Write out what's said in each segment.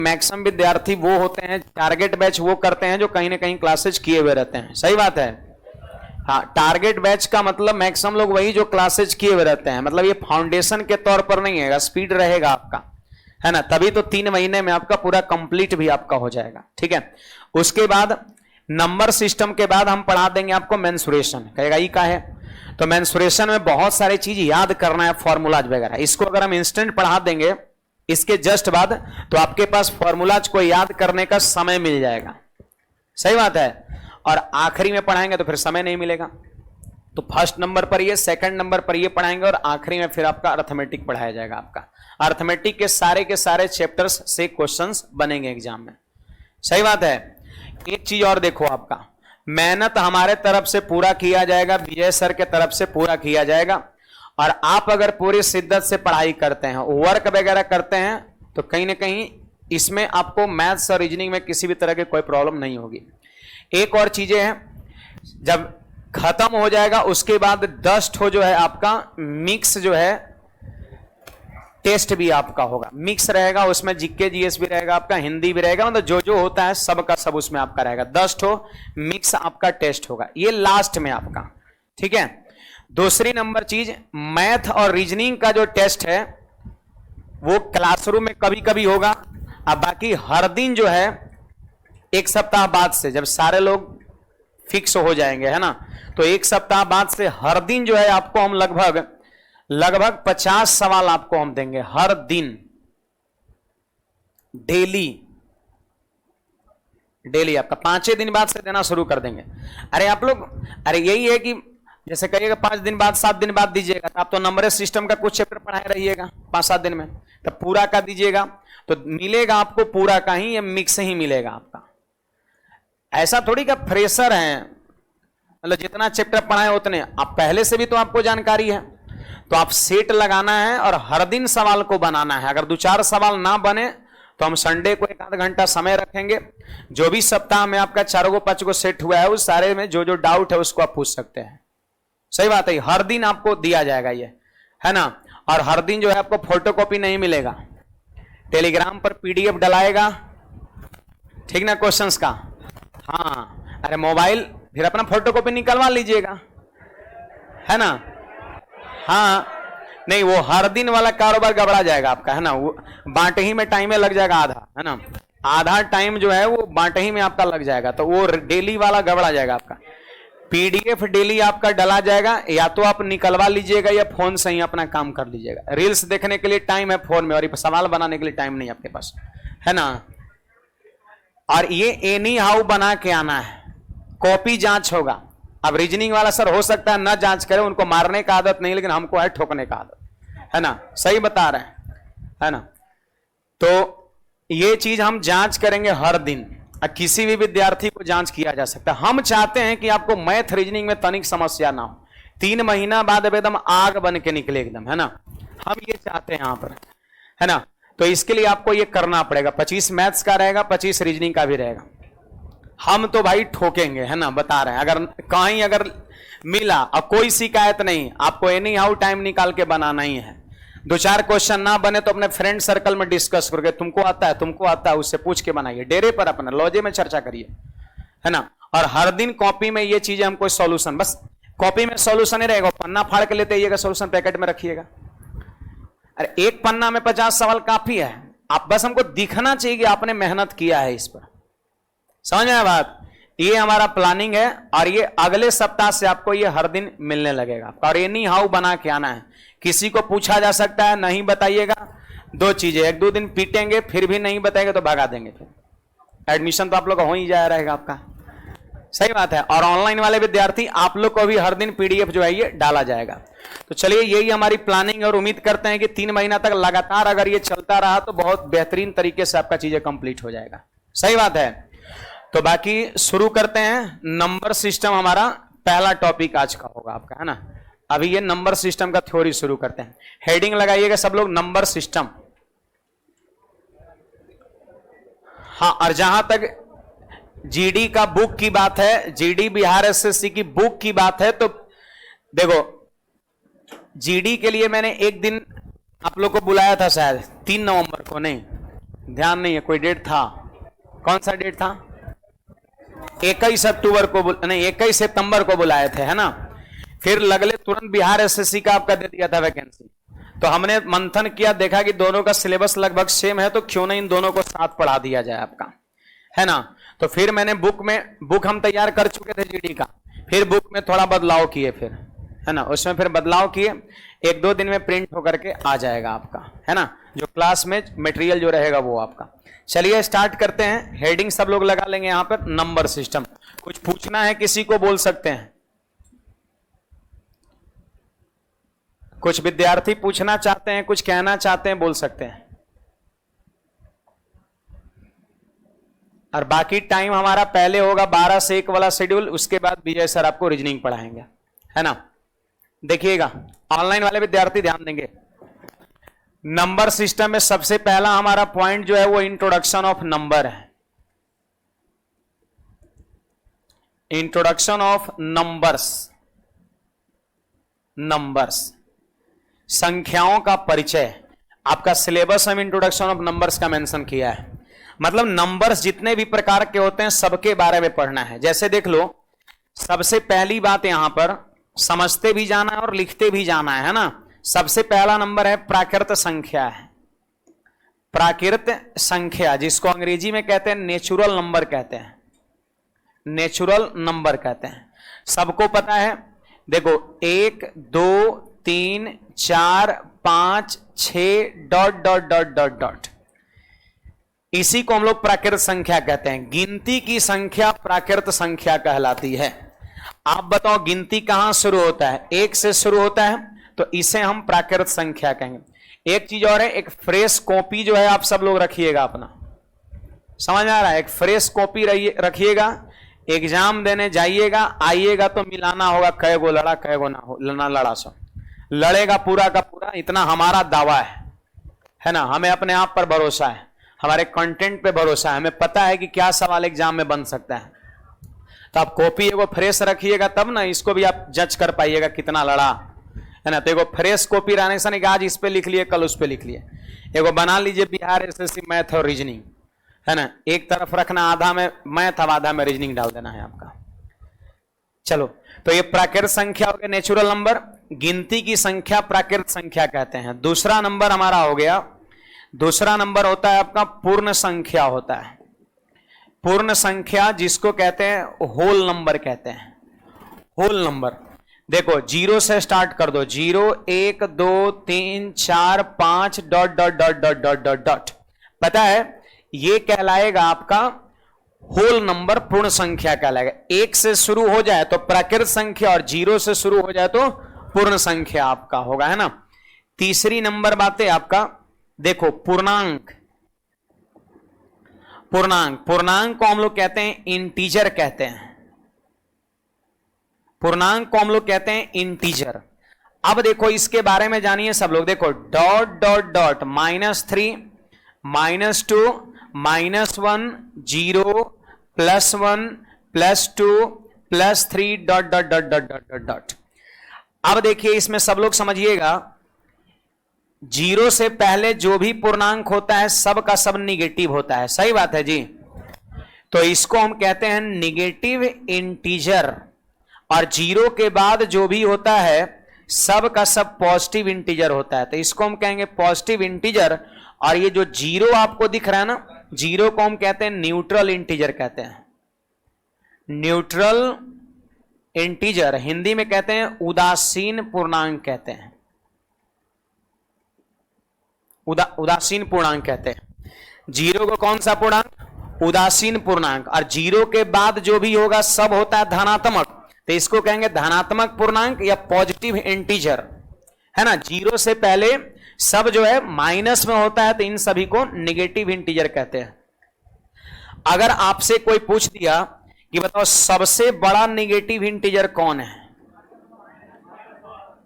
Maximum विद्यार्थी वो होते हैं, टारगेट बैच वो करते हैं जो कहीं ना कहीं क्लासेज किए हुए रहते हैं। सही बात है। हाँ, टारगेट बैच का मतलब मैक्सिमम लोग वही जो क्लासेज किए हुए रहते हैं, मतलब ये फाउंडेशन के तौर पर नहीं है, स्पीड रहेगा आपका, है ना, तभी तो 3 महीने में आपका पूरा कंप्लीट भी आपका हो जाएगा। ठीक है, उसके बाद नंबर सिस्टम के बाद हम पढ़ा देंगे आपको मेंसुरेशन। कहेगा ये क्या है? तो मेंसुरेशन में बहुत सारी चीज याद करना है, फॉर्मूलाज वगैरह। इसको अगर हम इंस्टेंट पढ़ा देंगे इसके जस्ट बाद, तो आपके पास फॉर्मूलाज को याद करने का समय मिल जाएगा। सही बात है। और आखिरी में पढ़ाएंगे तो फिर समय नहीं मिलेगा। तो फर्स्ट नंबर पर ये, सेकंड नंबर पर ये पढ़ाएंगे और आखिरी में फिर आपका अर्थमेटिक पढ़ाया जाएगा। आपका अर्थमेटिक के सारे चैप्टर्स से क्वेश्चंस बनेंगे एग्जाम में। सही बात है। एक चीज और देखो, आपका मेहनत हमारे तरफ से पूरा किया जाएगा, विजय सर के तरफ से पूरा किया जाएगा। और आप अगर पूरी शिद्दत से पढ़ाई करते हैं, वर्क वगैरह करते हैं, तो कहीं ना कहीं इसमें आपको मैथ्स और रीजनिंग में किसी भी तरह की कोई प्रॉब्लम नहीं होगी। एक और चीजें हैं, जब खत्म हो जाएगा उसके बाद 10 ठो जो है आपका मिक्स जो है टेस्ट भी आपका होगा, मिक्स रहेगा। उसमें जीके जीएस भी रहेगा, आपका हिंदी भी रहेगा, मतलब जो होता है सब का सब उसमें आपका रहेगा। 10 ठो मिक्स आपका टेस्ट होगा, ये लास्ट में आपका। ठीक है। दूसरी नंबर चीज, मैथ और रीजनिंग का जो टेस्ट है वो क्लासरूम में कभी कभी होगा। अब बाकी हर दिन जो है, एक सप्ताह बाद से जब सारे लोग फिक्स हो जाएंगे, है ना, तो एक सप्ताह बाद से हर दिन जो है आपको हम लगभग 50 सवाल आपको हम देंगे हर दिन, डेली आपका 5 दिन बाद से देना शुरू कर देंगे। अरे आप लोग, अरे यही है कि जैसे कहिएगा 5 दिन बाद 7 दिन बाद दीजिएगा, तो आप तो नंबर सिस्टम का कुछ चैप्टर पढ़ाए रहिएगा 5-7 दिन में, तो पूरा का दीजिएगा तो मिलेगा आपको पूरा का ही, ये मिक्स ही मिलेगा आपका। ऐसा थोड़ी का फ्रेशर है, मतलब जितना चैप्टर पढ़ाए उतने, आप पहले से भी तो आपको जानकारी है, तो आप सेट लगाना है और हर दिन सवाल को बनाना है। अगर 2-4 सवाल ना बने तो हम संडे को 1 आध घंटा समय रखेंगे, जो भी सप्ताह में आपका 4-5 को सेट हुआ है उस सारे में जो डाउट है उसको आप पूछ सकते हैं। सही बात है। हर दिन आपको दिया जाएगा ये, है ना। और हर दिन जो है आपको फोटोकॉपी नहीं मिलेगा, टेलीग्राम पर पीडीएफ डलाएगा, ठीक ना, क्वेश्चंस का। हाँ, अरे मोबाइल फिर अपना फोटोकॉपी निकलवा लीजिएगा, है ना। हाँ, नहीं वो हर दिन वाला कारोबार गड़बड़ा जाएगा आपका, है ना। वो बांटे ही में टाइम लग जाएगा आधा, है ना, आधा टाइम जो है वो बांटे ही में आपका लग जाएगा, तो वो डेली वाला गड़बड़ा जाएगा आपका। पीडीएफ डेली आपका डला जाएगा, या तो आप निकलवा लीजिएगा या फोन से ही अपना काम कर लीजिएगा। रील्स देखने के लिए टाइम है फोन में, और सवाल बनाने के लिए टाइम नहीं आपके पास, है ना। और ये एनी हाउ बना के आना है, कॉपी जांच होगा। अब रीजनिंग वाला सर हो सकता है ना जांच करे, उनको मारने का आदत नहीं, लेकिन हमको है ठोकने का आदत, है ना। सही बता रहे हैं, है ना। तो ये चीज हम जांच करेंगे हर दिन, किसी भी विद्यार्थी को जांच किया जा सकता है। हम चाहते हैं कि आपको मैथ रीजनिंग में तनिक समस्या ना हो, 3 महीना बाद अब एकदम आग बन के निकले एकदम, है ना। हम ये चाहते हैं यहाँ पर, है ना। तो इसके लिए आपको ये करना पड़ेगा। 25 मैथ्स का रहेगा, 25 रीजनिंग का भी रहेगा। हम तो भाई ठोकेंगे, है ना, बता रहे हैं। अगर कहीं अगर मिला और कोई शिकायत नहीं, आपको एनी हाउ टाइम निकाल के बनाना ही है। 2-4 क्वेश्चन ना बने तो अपने फ्रेंड सर्कल में डिस्कस करके, तुमको आता है उससे पूछ के बनाइए, डेरे पर अपना लॉजे में चर्चा करिए, है ना। और हर दिन कॉपी में ये चीजें हमको सॉल्यूशन, बस कॉपी में सॉल्यूशन ही रहेगा, पन्ना फाड़ के लेते आइएगा, सॉल्यूशन पैकेट में रखिएगा। अरे एक पन्ना में 50 सवाल काफी है, आप बस हमको दिखना चाहिए कि आपने मेहनत किया है इस पर। समझ में आया बात। ये हमारा प्लानिंग है, और ये अगले सप्ताह से आपको ये हर दिन मिलने लगेगा। और एनी हाउ बना के आना है, किसी को पूछा जा सकता है, नहीं बताइएगा। 2 चीजें, 1-2 दिन पीटेंगे, फिर भी नहीं बताएंगे तो भगा देंगे, फिर एडमिशन तो आप लोग का हो ही जाया रहेगा आपका। सही बात है। और ऑनलाइन वाले विद्यार्थी आप लोग को भी हर दिन पीडीएफ जो है ये डाला जाएगा। तो चलिए, यही हमारी प्लानिंग, और उम्मीद करते हैं कि 3 महीना तक लगातार अगर ये चलता रहा तो बहुत बेहतरीन तरीके से आपका चीजें कंप्लीट हो जाएगा। सही बात है। तो बाकी शुरू करते हैं। नंबर सिस्टम हमारा पहला टॉपिक आज का होगा आपका, है ना। अभी ये नंबर सिस्टम का थ्योरी शुरू करते हैं। हेडिंग लगाइएगा सब लोग, नंबर सिस्टम। हाँ, और जहां तक जीडी का बुक की बात है, जीडी बिहार एसएससी की बुक की बात है, तो देखो जीडी के लिए मैंने एक दिन आप लोग को बुलाया था, शायद 3 नवंबर को, नहीं ध्यान नहीं है, कोई डेट था, कौन सा डेट था? 21 अक्टूबर को नहीं 21 सितंबर को बुलाए थे, है ना। फिर लगले तुरंत बिहार एसएससी का आपका दे दिया था वैकेंसी। तो हमने मंथन किया, देखा कि दोनों का सिलेबस लगभग सेम है, तो क्यों नहीं इन दोनों को साथ पढ़ा दिया जाए आपका, है ना। तो फिर मैंने बुक हम तैयार कर चुके थे जीडी का, फिर बुक में थोड़ा बदलाव किए, फिर है ना, उसमें फिर बदलाव किए, 1-2 दिन में प्रिंट होकर के आ जाएगा आपका, है ना, जो क्लास में मटेरियल जो रहेगा वो आपका। चलिए स्टार्ट करते हैं। हेडिंग सब लोग लगा लेंगे यहाँ पर, नंबर सिस्टम। कुछ पूछना है किसी को बोल सकते हैं, कुछ विद्यार्थी पूछना चाहते हैं, कुछ कहना चाहते हैं, बोल सकते हैं। और बाकी टाइम हमारा पहले होगा 12 से 1 वाला शेड्यूल, उसके बाद विजय सर आपको रीजनिंग पढ़ाएंगे, है ना। देखिएगा ऑनलाइन वाले विद्यार्थी ध्यान देंगे। नंबर सिस्टम में सबसे पहला हमारा पॉइंट जो है वो इंट्रोडक्शन ऑफ नंबर है। इंट्रोडक्शन ऑफ नंबर्स, संख्याओं का परिचय। आपका सिलेबस में इंट्रोडक्शन ऑफ नंबर्स का मेंशन किया है, मतलब नंबर्स जितने भी प्रकार के होते हैं सबके बारे में पढ़ना है। जैसे देख लो, सबसे पहली बात यहां पर समझते भी जाना है और लिखते भी जाना है ना। सबसे पहला नंबर है प्राकृत संख्या है। प्राकृत संख्या जिसको अंग्रेजी में कहते हैं नेचुरल नंबर कहते हैं, नेचुरल नंबर कहते हैं। सबको पता है, देखो 1 2 3 4 5 6 dot dot dot dot dot, इसी को हम लोग प्राकृत संख्या कहते हैं। गिनती की संख्या प्राकृत संख्या कहलाती है। आप बताओ गिनती कहां शुरू होता है? 1 से शुरू होता है, तो इसे हम प्राकृत संख्या कहेंगे। एक चीज और है, एक फ्रेश कॉपी जो है आप सब लोग रखिएगा अपना, समझ आ रहा है? एक फ्रेश कॉपी रखिएगा, एग्जाम देने जाइएगा, आइएगा तो मिलाना होगा कै गो लड़ा कै गो ना लड़ा। सब लड़ेगा पूरा का पूरा, इतना हमारा दावा है ना। हमें अपने आप पर भरोसा है, हमारे कंटेंट पे भरोसा है, हमें पता है कि क्या सवाल एग्जाम में बन सकता है। तो आप कॉपी एगो फ्रेश रखिएगा, तब ना इसको भी आप जज कर पाइएगा कितना लड़ा, है ना। तो एगो फ्रेश कॉपी रहने से नहीं, आज इस पे लिख लिए कल उस पे लिख लिए। एगो बना लीजिए बिहार एसएससी मैथ और रीजनिंग, है ना। एक तरफ रखना, आधा में मैथ और आधा में रीजनिंग डाल देना है आपका। चलो, तो ये प्राकृत संख्या हो गया, नेचुरल नंबर। गिनती की संख्या प्राकृत संख्या कहते हैं। दूसरा नंबर हमारा हो गया, दूसरा नंबर होता है आपका पूर्ण संख्या होता है। पूर्ण संख्या जिसको कहते हैं होल नंबर कहते हैं, होल नंबर। देखो 0 से स्टार्ट कर दो, 0 1 2 3 4 5 dot dot dot dot dot dot dot, पता है ये कहलाएगा आपका होल नंबर, पूर्ण संख्या कहलाएगा। 1 से शुरू हो जाए तो प्राकृत संख्या और 0 से शुरू हो जाए तो पूर्ण संख्या आपका होगा, है ना। तीसरी नंबर बात है आपका, देखो पूर्णांक। पूर्णांक, पूर्णांक को हम लोग कहते हैं इंटीजर कहते हैं। पूर्णांक को हम लोग कहते हैं इंटीजर। अब देखो इसके बारे में जानिए सब लोग। देखो dot dot dot -3 -2 -1 0 +1 +2 +3 dot dot dot dot dot dot. अब देखिए इसमें सब लोग समझिएगा, 0 से पहले जो भी पूर्णांक होता है सब का सब निगेटिव होता है, सही बात है जी। तो इसको हम कहते हैं निगेटिव इंटीजर। और 0 के बाद जो भी होता है सब का सब पॉजिटिव इंटीजर होता है, तो इसको हम कहेंगे पॉजिटिव इंटीजर। और ये जो 0 आपको दिख रहा है ना, 0 को हम कहते हैं न्यूट्रल इंटीजर कहते हैं। न्यूट्रल इंटीजर हिंदी में कहते हैं उदासीन पूर्णांक कहते हैं, उदासीन पूर्णांक कहते हैं। 0 को कौन सा पूर्णांक? उदासीन पूर्णांक। और 0 के बाद जो भी होगा सब होता है धनात्मक, तो इसको कहेंगे धनात्मक पूर्णांक या पॉजिटिव इंटीजर, है ना। 0 से पहले सब जो है माइनस में होता है, तो इन सभी को नेगेटिव इंटीजर कहते हैं। अगर आपसे कोई पूछ दिया कि बताओ सबसे बड़ा नेगेटिव इंटीजर कौन है,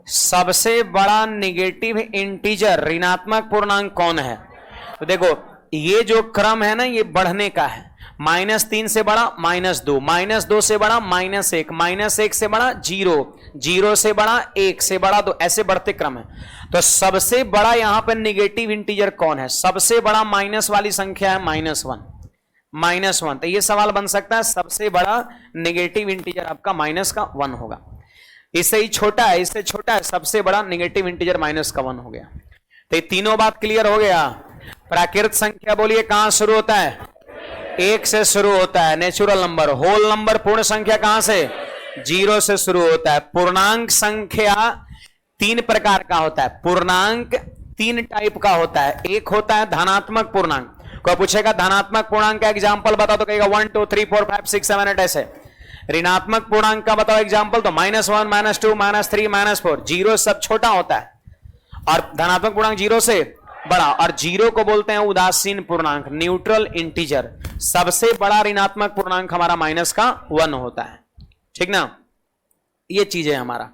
सबसे बड़ा नेगेटिव इंटीजर ऋणात्मक पूर्णांक कौन है, तो देखो ये जो क्रम है ना ये बढ़ने का है। -3 से बड़ा -2, -2 से बड़ा -1, -1 से बड़ा 0, 0 से बड़ा 1 से बड़ा 2, ऐसे बढ़ते क्रम है। तो सबसे बड़ा यहां पर निगेटिव इंटीजर कौन है? सबसे बड़ा माइनस वाली संख्या है -1। तो ये सवाल बन सकता है सबसे बड़ा निगेटिव इंटीजर आपका -1 होगा। इससे ही छोटा है, इससे छोटा है, सबसे बड़ा निगेटिव इंटीजर -1 हो गया। तो ये तीनों बात क्लियर हो गया। प्राकृत संख्या बोलिए कहां शुरू होता है? 1 से शुरू होता है नेचुरल नंबर। होल नंबर पूर्ण संख्या कहां से? 0 से शुरू होता है। पूर्णांक संख्या 3 प्रकार का होता है। पूर्णांक 3 टाइप का होता है। एक होता है धनात्मक पूर्णांक। कोई पूछेगा धनात्मक पूर्णांक का एग्जांपल बताओ तो कहेगा 1 2 3 4 5 6 7 8 ऐसे। ऋणात्मक पूर्णांक का बताओ एग्जांपल तो -1 -2 -3 -4। 0 सब छोटा होता है और धनात्मक पूर्णांक 0 से बड़ा। और 0 को बोलते हैं उदासीन पूर्णांक, न्यूट्रल इंटीजर। सबसे बड़ा ऋणात्मक पूर्णांक हमारा -1 होता है। ठीक ना, ये चीज है हमारा।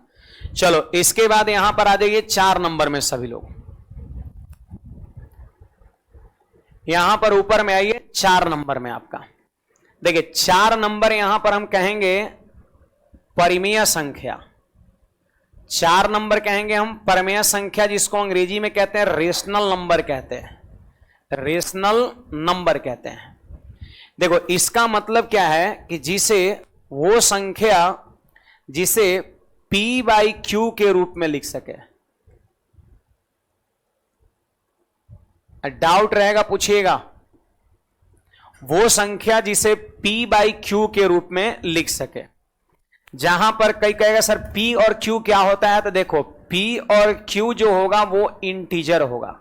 चलो इसके बाद यहां पर आ जाइए 4 नंबर में सभी लोग। यहां पर ऊपर में आइए 4 नंबर में आपका। देखिए 4 नंबर यहां पर हम कहेंगे परिमेय संख्या। 4 नंबर कहेंगे हम परिमेय संख्या, जिसको अंग्रेजी में कहते हैं रेशनल नंबर कहते हैं। रेशनल नंबर कहते हैं। देखो इसका मतलब क्या है कि जिसे वो संख्या जिसे p/q के रूप में लिख सके। डाउट रहेगा पूछिएगा। वो संख्या जिसे p/q के रूप में लिख सके। जहां पर कई कहेगा सर p और q क्या होता है, तो देखो p और q जो होगा वो इंटीजर होगा,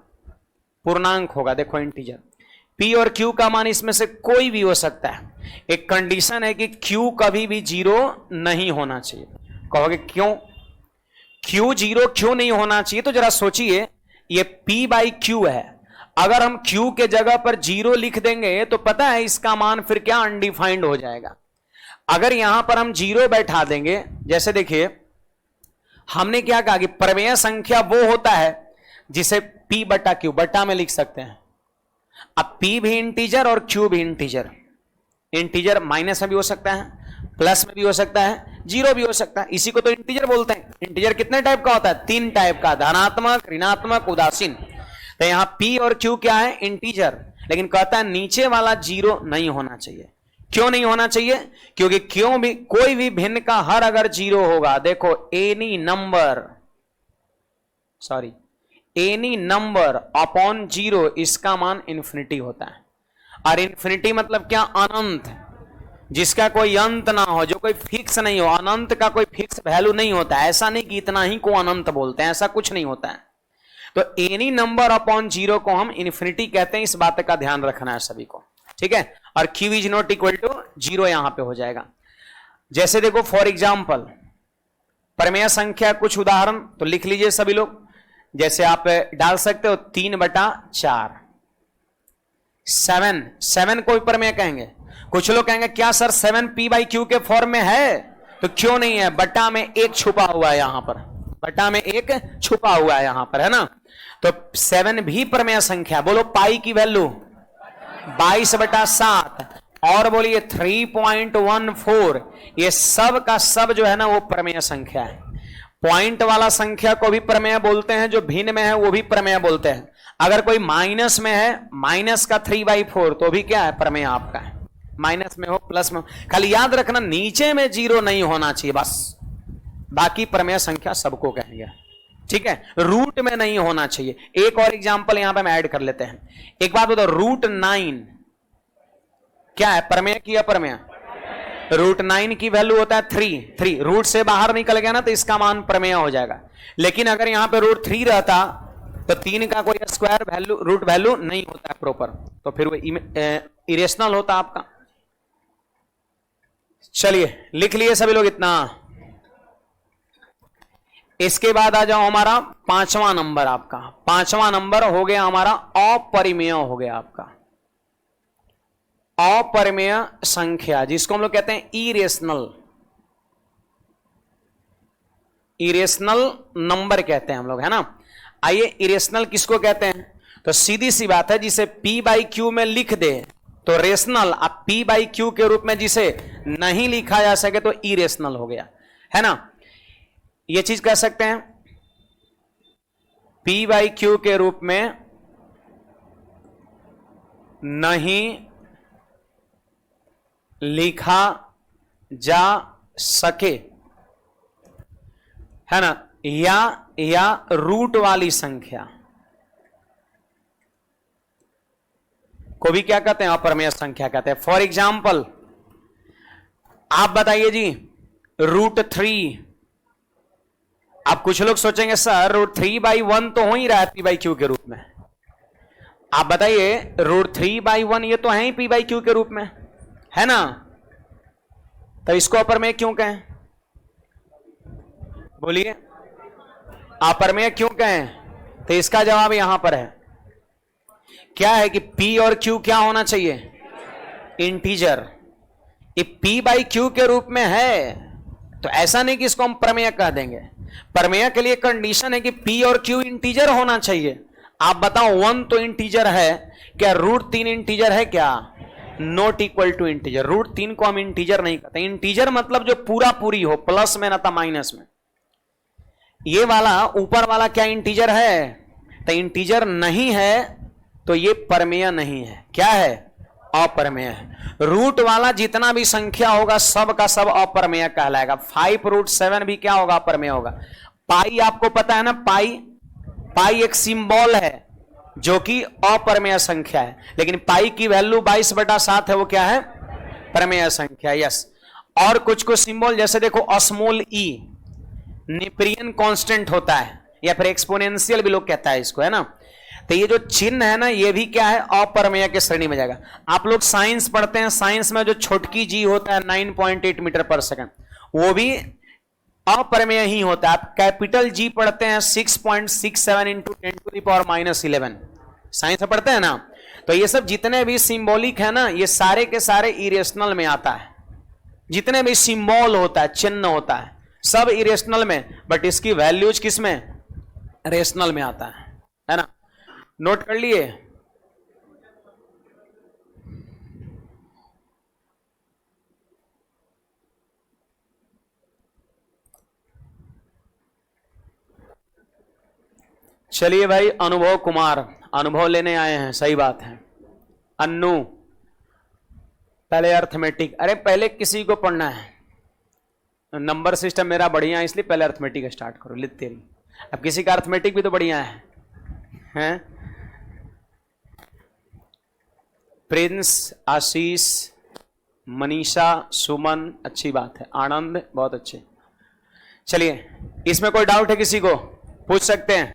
पूर्णांक होगा। देखो इंटीजर p और q का मान इसमें से कोई भी हो सकता है। एक कंडीशन है कि q कभी भी 0 नहीं होना चाहिए। कहोगे क्यों q 0 क्यों नहीं होना चाहिए? तो जरा सोचिए, ये p/q है। अगर हम q के जगह पर 0 लिख देंगे तो पता है इसका मान फिर क्या अनडिफाइंड हो जाएगा। अगर यहां पर हम 0 बैठा देंगे, जैसे देखिए हमने क्या कहा कि परिमेय संख्या वो होता है जिसे p/q बट्टा में लिख सकते हैं। अब p भी इंटीजर और q भी इंटीजर। इंटीजर माइनस में भी हो सकता है, प्लस में भी हो सकता है, 0 भी हो सकता है। इसी को तो इंटीजर बोलते हैं। इंटीजर कितने टाइप का होता है? 3 टाइप का, धनात्मक, ऋणात्मक, उदासीन। तो यहां p और q क्या है? इंटीजर। लेकिन कहता है नीचे वाला 0 नहीं होना चाहिए। क्यों नहीं होना चाहिए? क्योंकि क्यों भी कोई भी भिन्न का हर अगर 0 होगा, देखो एनी नंबर अपॉन 0 इसका मान इंफिनिटी होता है। और इंफिनिटी मतलब क्या? अनंत, जिसका कोई अंत ना हो, जो कोई फिक्स नहीं हो। अनंत का कोई फिक्स वैल्यू नहीं होता है। ऐसा नहीं कि इतना ही को अनंत बोलते हैं, ऐसा कुछ नहीं होता है। तो एनी नंबर अपॉन 0 को हम इंफिनिटी कहते हैं। इस बात का ध्यान रखना है सभी को, ठीक है। और q is not equal to 0 यहां पे हो जाएगा। जैसे देखो फॉर एग्जाम्पल परिमेय संख्या, कुछ उदाहरण तो लिख लीजिए सभी लोग। जैसे आप डाल सकते हो 3/4। 7 को परिमेय कहेंगे। कुछ लोग कहेंगे क्या सर 7 p/q के फॉर्म में है? तो क्यों नहीं है? बट्टा में 1 छुपा हुआ है यहां पर, बट्टा में 1 छुपा हुआ है यहां पर, है ना। तो 7 भी परिमेय संख्या। बोलो पाई की वैल्यू 22/7 और बोलिए 3.14। ये सब का सब जो है ना वो परिमेय संख्या है। पॉइंट वाला संख्या को भी परिमेय बोलते हैं, जो भिन्न में है वो भी परिमेय बोलते हैं। अगर कोई माइनस में है, माइनस का 3/4 तो भी क्या है? परिमेय आपका है। माइनस में हो, प्लस में हो, खाली याद रखना नीचे में 0 नहीं होना चाहिए बस। बाकी परिमेय संख्या सबको कहेंगे, ठीक है। रूट में नहीं होना चाहिए। एक और एग्जांपल यहां पे हम ऐड कर लेते हैं। एक बात बताओ, √9 क्या है? परिमेय की अपरिमेय? √9 की वैल्यू होता है 3। रूट से बाहर निकल गया ना तो इसका मान परिमेय हो जाएगा। लेकिन अगर यहां पे √3 रहता तो 3 का कोई स्क्वायर वैल्यू, रूट वैल्यू नहीं होता है प्रॉपर, तो फिर वो इरेशनल होता आपका। चलिए लिख लिए सभी लोग इतना। इसके बाद आ जाओ हमारा 5वां नंबर। आपका 5वां नंबर हो गया हमारा अपरिमेय हो गया आपका। अपरिमेय संख्या जिसको हम लोग कहते हैं इरेशनल नंबर कहते हैं हम लोग, है ना। आइए इरेशनल किसको कहते हैं? तो सीधी सी बात है, जिसे p/q में लिख दे तो रेशनल आप P बाई क्यू के रूप में जिसे नहीं लिखा जा सके तो इरेशनल हो गया, है ना। ये चीज कह सकते हैं P बाई क्यू के रूप में नहीं लिखा जा सके, है ना, या रूट वाली संख्या को भी क्या कहते हैं, अपरमेय संख्या कहते हैं। फॉर एग्जाम्पल आप बताइए जी √3, अब कुछ लोग सोचेंगे सर √3/1 तो हो ही रहा है P बाई क्यू के रूप में। आप बताइए √3/1 ये तो है ही P बाई क्यू के रूप में, है ना, तो इसको अपरमेय क्यों कहें, बोलिए अपरमेय क्यों कहें। तो इसका जवाब यहां पर है, क्या है कि P और Q क्या होना चाहिए, इंटीजर। ये P बाई क्यू के रूप में है तो ऐसा नहीं कि इसको हम प्रमेय कह देंगे। प्रमेय के लिए कंडीशन है कि P और Q इंटीजर होना चाहिए। आप बताओ 1 तो इंटीजर है क्या, √3 इंटीजर है क्या, नॉट इक्वल टू इंटीजर। √3 को हम इंटीजर नहीं कहते। इंटीजर मतलब जो पूरा पूरी हो, प्लस में ना था माइनस में। ये वाला ऊपर वाला क्या इंटीजर है, तो इंटीजर नहीं है तो ये परमेय नहीं है, क्या है, अपरमेय है। रूट वाला जितना भी संख्या होगा सब का सब अपरमेय कहलाएगा। 5√7 भी क्या होगा, अपरमेय होगा। पाई आपको पता है ना, पाई एक सिंबल है जो कि अपरमेय संख्या है, लेकिन पाई की वैल्यू 22/7 है, वो क्या है, परमेय संख्या। यस, और कुछ कुछ सिंबल जैसे देखो स्मॉल ई नेपियन कांस्टेंट होता है, या फिर एक्सपोनेंशियल भी लोग कहता है इसको, है ना। तो ये जो चिन्ह है ना, ये भी क्या है, अपरमेय के श्रेणी में जाएगा। आप लोग साइंस पढ़ते हैं, साइंस में जो छोटकी जी होता है 9.8 मीटर पर सेकंड, वो भी अपरमेय ही होता है। आप कैपिटल जी पढ़ते हैं 6.67 इंटू 10⁻11 साइंस में पढ़ते हैं ना। तो ये सब जितने भी सिंबॉलिक है ना, ये सारे के सारे इरेशनल में आता है। जितने भी सिंबल होता है, चिन्ह होता है, सब इरेशनल में, बट इसकी वैल्यूज किस में, रेशनल में आता है ना। नोट कर लिए। चलिए भाई, अनुभव कुमार अनुभव लेने आए हैं, सही बात है। अन्नू पहले अर्थमेटिक, अरे पहले किसी को पढ़ना है, नंबर सिस्टम मेरा बढ़िया है इसलिए पहले अर्थमेटिक स्टार्ट करो, लिखते रही। अब किसी का अर्थमेटिक भी तो बढ़िया है, हैं? प्रिंस, आशीष, मनीषा, सुमन, अच्छी बात है, आनंद बहुत अच्छे। चलिए, इसमें कोई डाउट है किसी को, पूछ सकते हैं।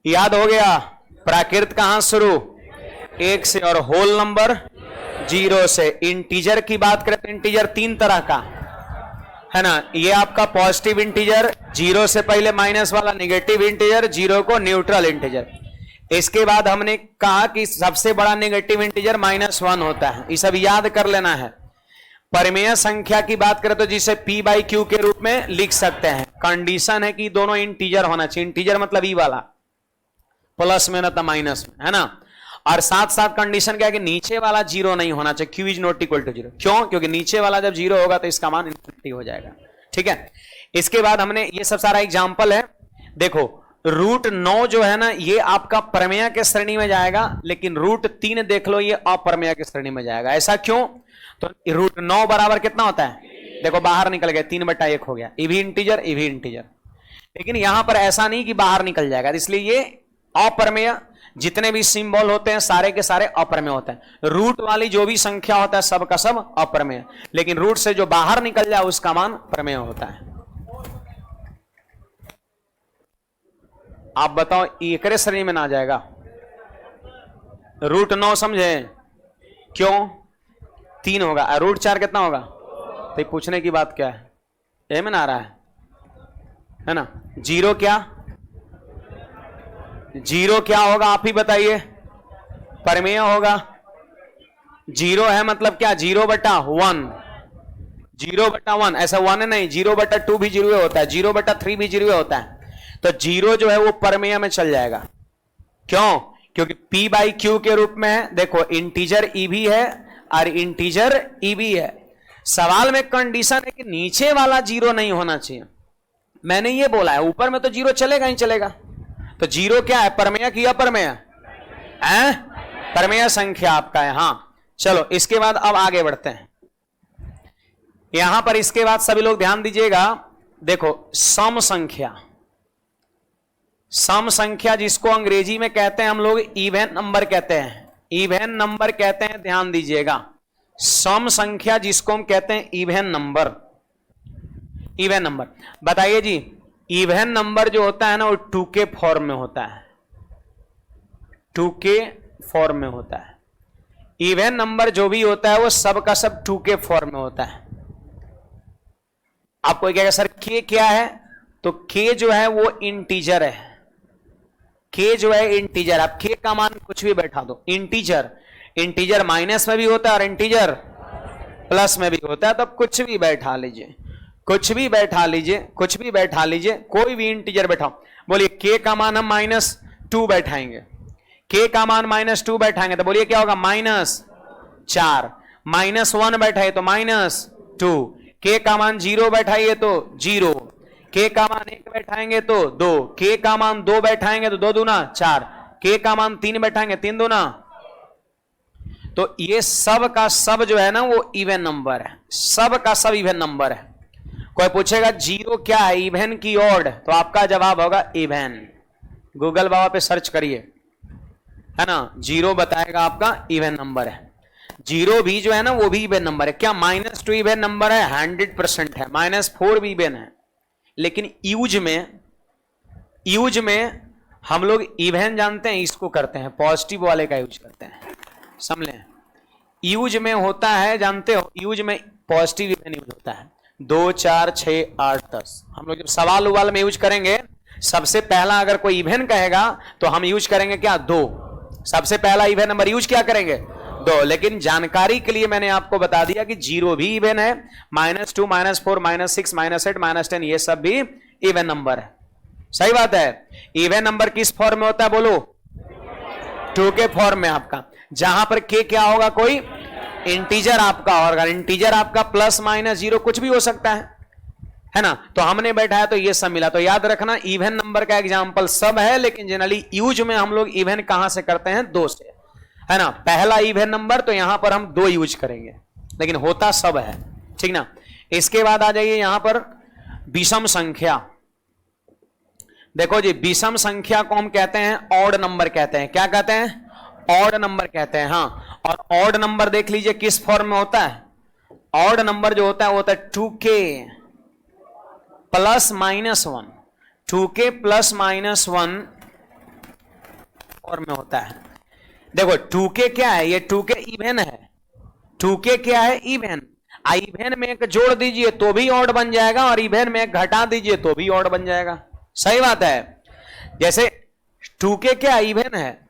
याद हो गया, प्राकृत कहां शुरू, 1 से, और होल नंबर 0 से। इंटीजर की बात करें तो इंटीजर 3 तरह का है ना। ये आपका पॉजिटिव इंटीजर, 0 से पहले माइनस वाला नेगेटिव इंटीजर, 0 को न्यूट्रल इंटीजर। इसके बाद हमने कहा कि सबसे बड़ा नेगेटिव इंटीजर -1 होता है, ये सब याद कर लेना है। परमेय संख्या की बात करें तो जिसे P बाई क्यू के रूप में लिख सकते हैं। कंडीशन है कि दोनों इंटीजर होना चाहिए। इंटीजर मतलब ई वाला, प्लस में ना तो माइनस में, है ना। और साथ साथ कंडीशन क्या है कि नीचे वाला 0 नहीं होना चाहिए, Q is not equal to 0। क्यों, क्योंकि नीचे वाला जब 0 होगा तो इसका मान इन्फिनिटी हो जाएगा, ठीक है। इसके बाद हमने ये सब सारा एग्जाम्पल है। देखो √9 जो है ना, ये आपका परमेय के श्रेणी में जाएगा, लेकिन √3 देख लो, ये अपरमेय के श्रेणी में जाएगा। ऐसा क्यों, तो √9 बराबर कितना होता है, देखो बाहर निकल गया, 3/1 हो गया, ये भी इंटीजर, ये भी इंटीजर। लेकिन यहां पर ऐसा नहीं कि बाहर निकल जाएगा, इसलिए ये अपरमेय। जितने भी सिंबल होते हैं सारे के सारे अपरमेय होते हैं। रूट वाली जो भी संख्या होता है सब का सब अपरमेय, लेकिन रूट से जो बाहर निकल जाए उसका मान प्रमेय होता है। आप बताओ, एकरे श्रेणी में ना जाएगा, √9 समझे, क्यों 3 होगा, √4 कितना होगा, तो ये पूछने की बात क्या है, ए में ना आ रहा है ना। 0 क्या, 0 क्या होगा आप ही बताइए, परमेय होगा। 0 है मतलब क्या, 0/1, 0/1, ऐसा 1 नहीं, 0/2 भी 0 होता है, 0/3 भी 0 होता है। तो 0 जो है वो परमेय में चल जाएगा। क्यों, क्योंकि p बाई क्यू के रूप में है। देखो इंटीजर ई भी है और इंटीजर ई भी है। सवाल में कंडीशन है कि नीचे वाला जीरो नहीं होना चाहिए। मैंने ये बोला है ऊपर में तो जीरो चलेगा ही चलेगा। तो जीरो क्या है, परमेय की अपरमेय है? परमेय संख्या आपका है। हाँ चलो इसके बाद अब आगे बढ़ते हैं। यहां पर इसके बाद सभी लोग ध्यान दीजिएगा। देखो सम संख्या, सम संख्या जिसको अंग्रेजी में कहते हैं हम लोग इवन नंबर कहते हैं, इवन नंबर कहते हैं। ध्यान दीजिएगा, सम संख्या जिसको हम कहते हैं इवन नंबर, इवन नंबर। बताइए जी, इवन नंबर जो होता है ना वो 2k फॉर्म में होता है, 2k फॉर्म में होता है। इवन नंबर जो भी होता है वो सब का सब 2k फॉर्म में होता है। आपको कहेगा सर k क्या है, तो k जो है वो इंटीजर है, k जो है इंटीजर। आप k का मान कुछ भी बैठा दो, इंटीजर, इंटीजर माइनस में भी होता है और इंटीजर प्लस में भी होता है। तो कुछ भी बैठा लीजिए, कुछ भी बैठा लीजिए, कुछ भी बैठा लीजिए, कोई भी इंटीजर बैठाओ। बोलिए k का मान हम -2 बैठाएंगे, k का मान -2 बैठाएंगे तो बोलिए क्या होगा, -4। -1 बैठाइए तो -2, k का मान 0 बैठाइए तो 0, k का मान 1 बैठाएंगे तो 2, k का मान 2 बैठाएंगे तो 2 दूना 4, k का मान 3 बैठाएंगे 3 दूना। तो ये सब का सब जो है ना वो इवन नंबर है, सब का सब इवन नंबर है। कोई पूछेगा जीरो क्या है, इवन की ऑड, तो आपका जवाब होगा इवन। गूगल बाबा पे सर्च करिए, है ना, जीरो बताएगा आपका इवन नंबर है। जीरो भी जो है ना वो भी इवन नंबर है। क्या -2 इवन नंबर है? 100% है। -4 भी इवन है। लेकिन यूज में हम लोग इवन जानते हैं इसको करते हैं, पॉजिटिव वाले का यूज करते हैं, समझ लें। यूज में होता है, जानते हो, यूज में पॉजिटिव इवन यूज होता है 2 4 6 8 10। हम लोग जब सवाल उवाल में यूज करेंगे, सबसे पहला अगर कोई इवन कहेगा तो हम यूज करेंगे क्या, 2। सबसे पहला इवन नंबर यूज क्या करेंगे, 2। लेकिन जानकारी के लिए मैंने आपको बता दिया कि जीरो भी इवन है, -2 -4 -6 -8 -10 ये सब भी इवन नंबर है। सही बात है। इवन नंबर किस फॉर्म में होता है बोलो, 2k फॉर्म में आपका, जहां पर k क्या होगा, कोई इंटीजर आपका, और अगर इंटीजर आपका +-0 कुछ भी हो सकता है ना। तो हमने बैठाया तो ये सब मिला। तो याद रखना इवन नंबर का एग्जांपल सब है, लेकिन जनरली यूज में हम लोग इवन कहां से करते हैं, 2 से, है ना। पहला इवन नंबर तो यहां पर हम 2 यूज करेंगे, लेकिन होता सब है, ठीक ना। इसके बाद आ जाइए यहां पर विषम संख्या। देखो जी, विषम संख्या को हम कहते हैं ऑड नंबर कहते हैं। क्या कहते हैं, ऑड नंबर कहते हैं। हाँ, और ऑड नंबर देख लीजिए किस फॉर्म में होता है। ऑड नंबर जो होता है वो होता है 2k +-1, 2k +-1 फॉर्म में होता है। देखो 2k क्या है, ये 2k इवन है। 2k क्या है, इवन। इवन में एक जोड़ दीजिए तो भी ऑड बन जाएगा, और इवन में एक घटा दीजिए तो भी ऑड बन जाएगा। सही बात है। जैसे 2k क्या इवन है,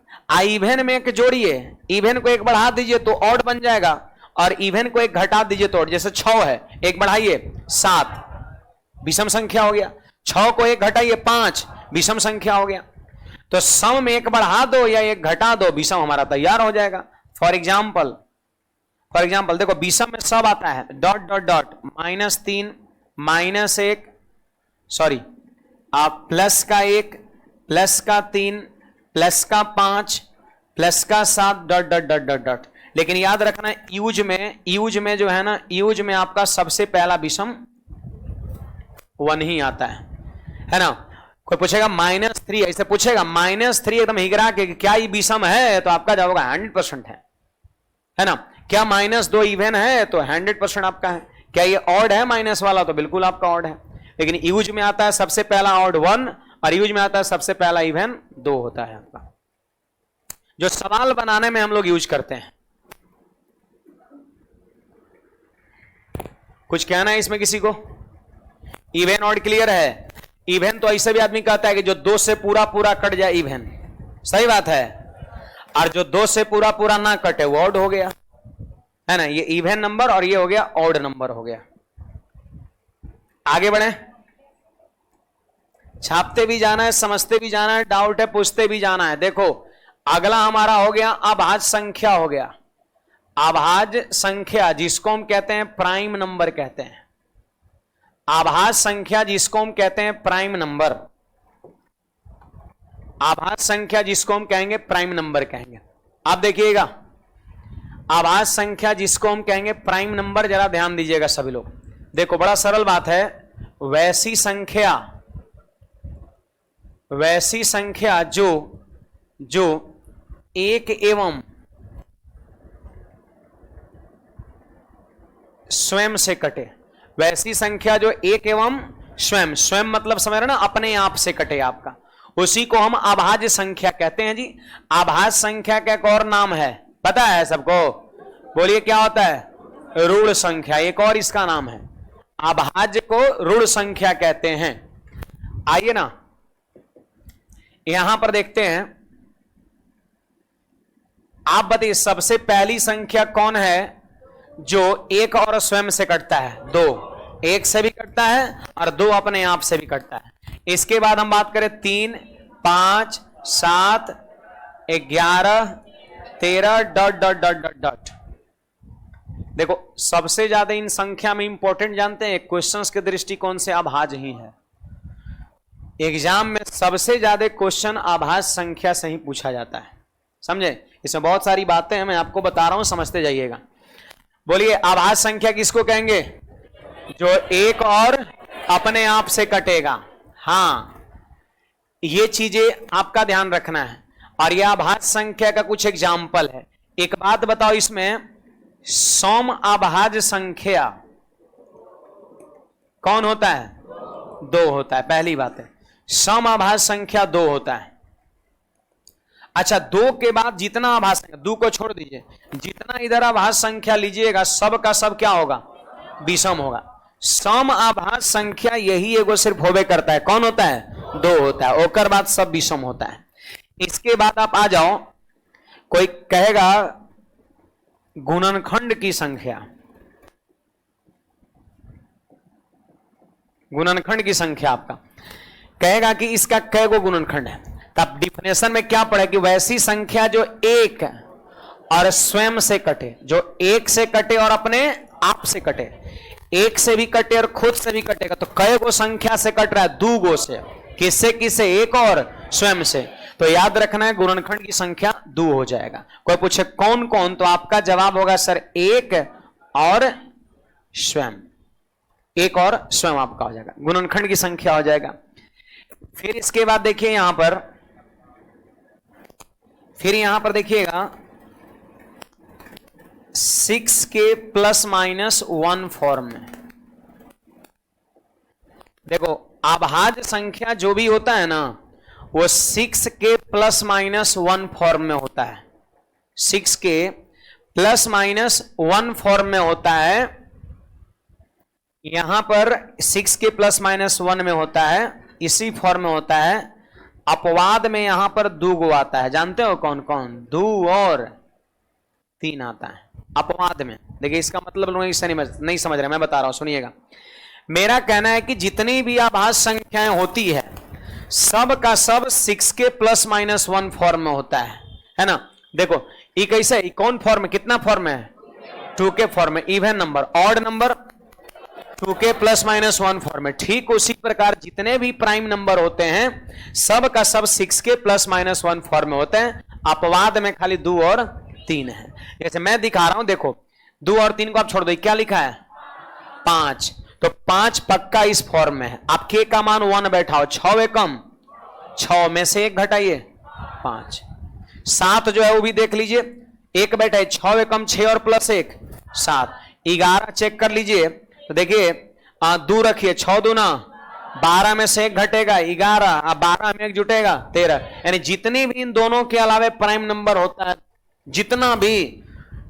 इवन में एक जोड़िए, इवन को एक बढ़ा दीजिए तो ऑड बन जाएगा, और इवन को एक घटा दीजिए तो ऑड। जैसे 6 है, एक बढ़ाइए 7, विषम संख्या हो गया। 6 को एक घटाइए 5, विषम संख्या हो गया। तो सम में एक बढ़ा दो या एक घटा दो, विषम हमारा तैयार हो जाएगा। फॉर एग्जाम्पल देखो विषम में सब आता है, -3 -1, सॉरी आप प्लस का 1 प्लस का 3 प्लस का 5 प्लस का 7 ... लेकिन याद रखना यूज में जो है ना, यूज में आपका सबसे पहला विषम 1 ही आता है ना। कोई पूछेगा -3, ऐसे पूछेगा -3 एकदम हिगरा के क्या ये विषम है, तो आपका जवाब होगा 100% है ना। क्या -2 इवन है, तो 100% आपका है। क्या ये ऑड है माइनस वाला, तो बिल्कुल आपका ऑड है। लेकिन यूज में आता है सबसे पहला ऑड 1, और यूज में आता है सबसे पहला इवन 2 होता है आपका, जो सवाल बनाने में हम लोग यूज करते हैं। कुछ कहना है इसमें किसी को? इवन ऑड क्लियर है। इवन तो ऐसे भी आदमी कहता है कि जो 2 से पूरा कट जाए इवन, सही बात है। और जो 2 से पूरा ना कटे वो ऑड हो गया, है ना। ये इवन नंबर और ये हो गया ऑड नंबर हो गया। आगे बढ़े, छापते भी जाना है, समझते भी जाना है, डाउट है पूछते भी जाना है। देखो अगला हमारा हो गया अभाज्य संख्या हो गया। अभाज्य संख्या जिसको हम कहते हैं प्राइम नंबर कहते हैं। अभाज्य संख्या जिसको हम कहते हैं प्राइम नंबर। अभाज्य संख्या जिसको हम कहेंगे प्राइम नंबर कहेंगे। आप देखिएगा अभाज्य संख्या जिसको हम कहेंगे प्राइम नंबर, जरा ध्यान दीजिएगा सभी लोग। देखो बड़ा सरल बात है। वैसी संख्या जो एक एवं स्वयं से कटे। वैसी संख्या जो एक एवं स्वयं मतलब समझ रहे ना, अपने आप से कटे आपका, उसी को हम अभाज्य संख्या कहते हैं जी। अभाज्य संख्या का एक और नाम है, पता है सबको? बोलिए क्या होता है? ऋण संख्या, एक और इसका नाम है। अभाज्य को ऋण संख्या कहते हैं। आइए ना यहां पर देखते हैं। आप बताइए सबसे पहली संख्या कौन है जो एक और स्वयं से कटता है? 2, एक से भी कटता है और 2 अपने आप से भी कटता है। इसके बाद हम बात करें 3, 5, 7, 11, 13 dot dot dot dot dot. देखो सबसे ज्यादा इन संख्या में इंपॉर्टेंट जानते हैं क्वेश्चंस के दृष्टिकोण से अभाज्य ही है। एग्जाम में सबसे ज्यादा क्वेश्चन अभाज्य संख्या से ही पूछा जाता है, समझे? इसमें बहुत सारी बातें हैं, मैं आपको बता रहा हूं, समझते जाइएगा। बोलिए अभाज्य संख्या किसको कहेंगे? जो एक और अपने आप से कटेगा। हाँ, ये चीजें आपका ध्यान रखना है। और यह अभाज्य संख्या का कुछ एग्जाम्पल है। एक बात बताओ, इसमें सम अभाज्य संख्या कौन होता है? 2 होता है। पहली बात है सम अभाज्य संख्या 2 होता है। अच्छा, 2 के बाद जितना अभाज्य संख्या, 2 को छोड़ दीजिए, जितना इधर अभाज्य संख्या लीजिएगा सब का सब क्या होगा? विषम होगा। सम अभाज्य संख्या यही एगो सिर्फ होबे करता है। कौन होता है? 2 होता है। ओकर बाद सब विषम होता है। इसके बाद आप आ जाओ, कोई कहेगा गुणनखंड की संख्या। गुणनखंड की संख्या आपका कहेगा कि इसका कै गो गुणनखंड है। तब डिफिनेशन में क्या पढ़े कि वैसी संख्या जो एक और स्वयं से कटे, जो एक से कटे और अपने आप से कटे। एक से भी कटे और खुद से भी कटेगा। तो कै गो संख्या से कट रहा है? 2 गो से। किससे किससे? एक और स्वयं से। तो याद रखना है गुणनखंड की संख्या 2 हो जाएगा। कोई पूछे कौन कौन, तो आपका जवाब होगा सर एक और स्वयं। एक और स्वयं आपका हो जाएगा, गुणनखंड की संख्या हो जाएगा। फिर इसके बाद देखिए यहां पर, फिर यहां पर देखिएगा 6 के +-1 फॉर्म में। देखो अभाज्य संख्या जो भी होता है ना, वो 6 के +-1 फॉर्म में होता है। 6 के +-1 फॉर्म में होता है। यहां पर 6 के +-1 में होता है, इसी फॉर्म में होता है। अपवाद में यहां पर 2 गो आता है। जानते हो कौन कौन? 2 और 3 आता है अपवाद में। देखिए इसका मतलब लोग इससे नहीं समझ रहे, मैं बता रहा हूं, सुनिएगा। मेरा कहना है कि जितनी भी अभाज्य संख्याएं होती है सब का सब 6 के +-1 फॉर्म में होता है ना। देखो ये कैसे, कौन फॉर्म, कितना फॉर्म है? 2 के फॉर्म में। इवन नंबर, ऑड नंबर 2 के +-1 फॉर्म में। ठीक उसी प्रकार जितने भी प्राइम नंबर होते हैं सब का सब 6 के +-1 फॉर्म में होते हैं। अपवाद में खाली 2 और 3 है। जैसे मैं दिखा रहा हूं, देखो 2 और 3 को आप छोड़ दो, क्या लिखा है? 5। तो 5 पक्का इस फॉर्म में है। आप के का मान 1 बैठाओ, 6 एकम 6 में से 1 घटाइए 5। 7 जो है वो भी देख लीजिए, 1 बैठाइए, 6 एकम 6 और +1 7। 11 चेक कर लीजिए, तो देखिए 2 रखिए, 6 दूना 12 में से 1 घटेगा 11, 12 में 1 जुटेगा 13। यानी जितने भी इन दोनों के अलावे प्राइम नंबर होता है, जितना भी,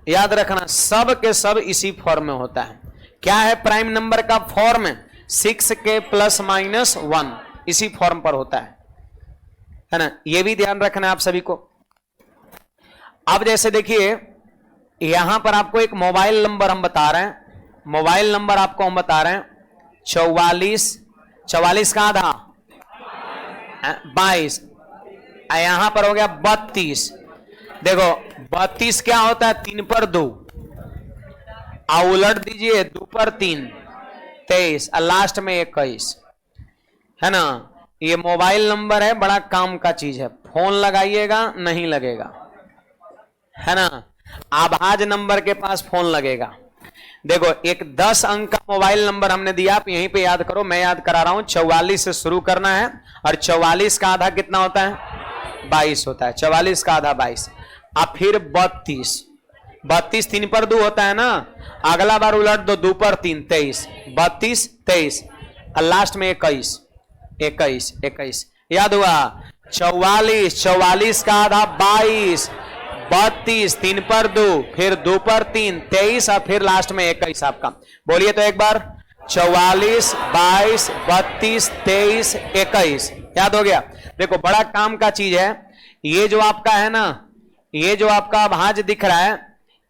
याद रखना सब के सब इसी फॉर्म में होता है। क्या है प्राइम नंबर का फॉर्म? 6 के +-1 इसी फॉर्म पर होता है ना। यह भी ध्यान रखना है आप सभी को। अब जैसे देखिए यहां पर आपको एक मोबाइल नंबर हम बता रहे हैं। मोबाइल नंबर आपको हम बता रहे हैं 44 का आधा 22, यहां पर हो गया 32, देखो 32 क्या होता है, 3 पर 2, उलट दीजिए 2 पर 3 23 और लास्ट में 21, है ना। ये मोबाइल नंबर है, बड़ा काम का चीज है, फोन लगाइएगा नहीं लगेगा, है ना। आभाज नंबर के पास फोन लगेगा। देखो एक 10 अंक का मोबाइल नंबर हमने दिया, आप यहीं पे याद करो, मैं याद करा रहा हूं। 44 से शुरू करना है और 44 का आधा कितना होता है, 22 होता है। 44 का आधा 22, अब फिर 32, 32 3 पर 2 होता है ना, अगला बार उलट दो, 2 पर 3 23, 32 23 और लास्ट में 21 21 21, याद हुआ। 44, 44 का आधा 22, 32 3 पर 2, फिर 2 पर 3 23 और फिर लास्ट में 21 आपका। बोलिए तो एक बार, 44 22 32 23 21, याद हो गया। देखो बड़ा काम का चीज है ये जो आपका है ना, ये जो आपका भाज दिख रहा है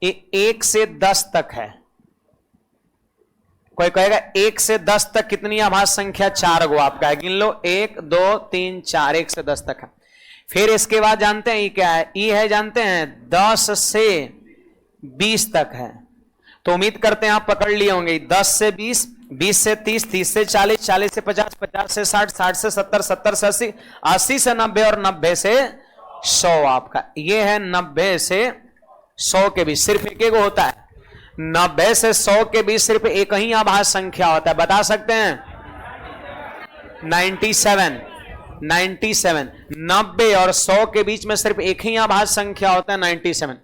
ये 1 से 10 तक है। कोई कहेगा 1 से 10 तक कितनी आभास संख्या, 4 गो आपका है, गिन लो 1 2 3 4, 1 से 10 तक है। फिर इसके बाद जानते हैं ये क्या है, ये है जानते हैं 10 से 20 तक है। तो उम्मीद करते हैं आप पकड़ लिए होंगे। 10 से 20, 20 से 30, 30 से 40, 40 से 50, 50 से 60, 60 से 70, 70 से 80, 80 से 90 और 90 से 100 आपका। ये है 90 से 100 के बीच सिर्फ एक एक होता है। 90 से 100 के बीच सिर्फ एक ही आभास संख्या होता है, बता सकते हैं 97। 97, 90 और 100 के बीच में सिर्फ एक ही आभास संख्या होता है 97,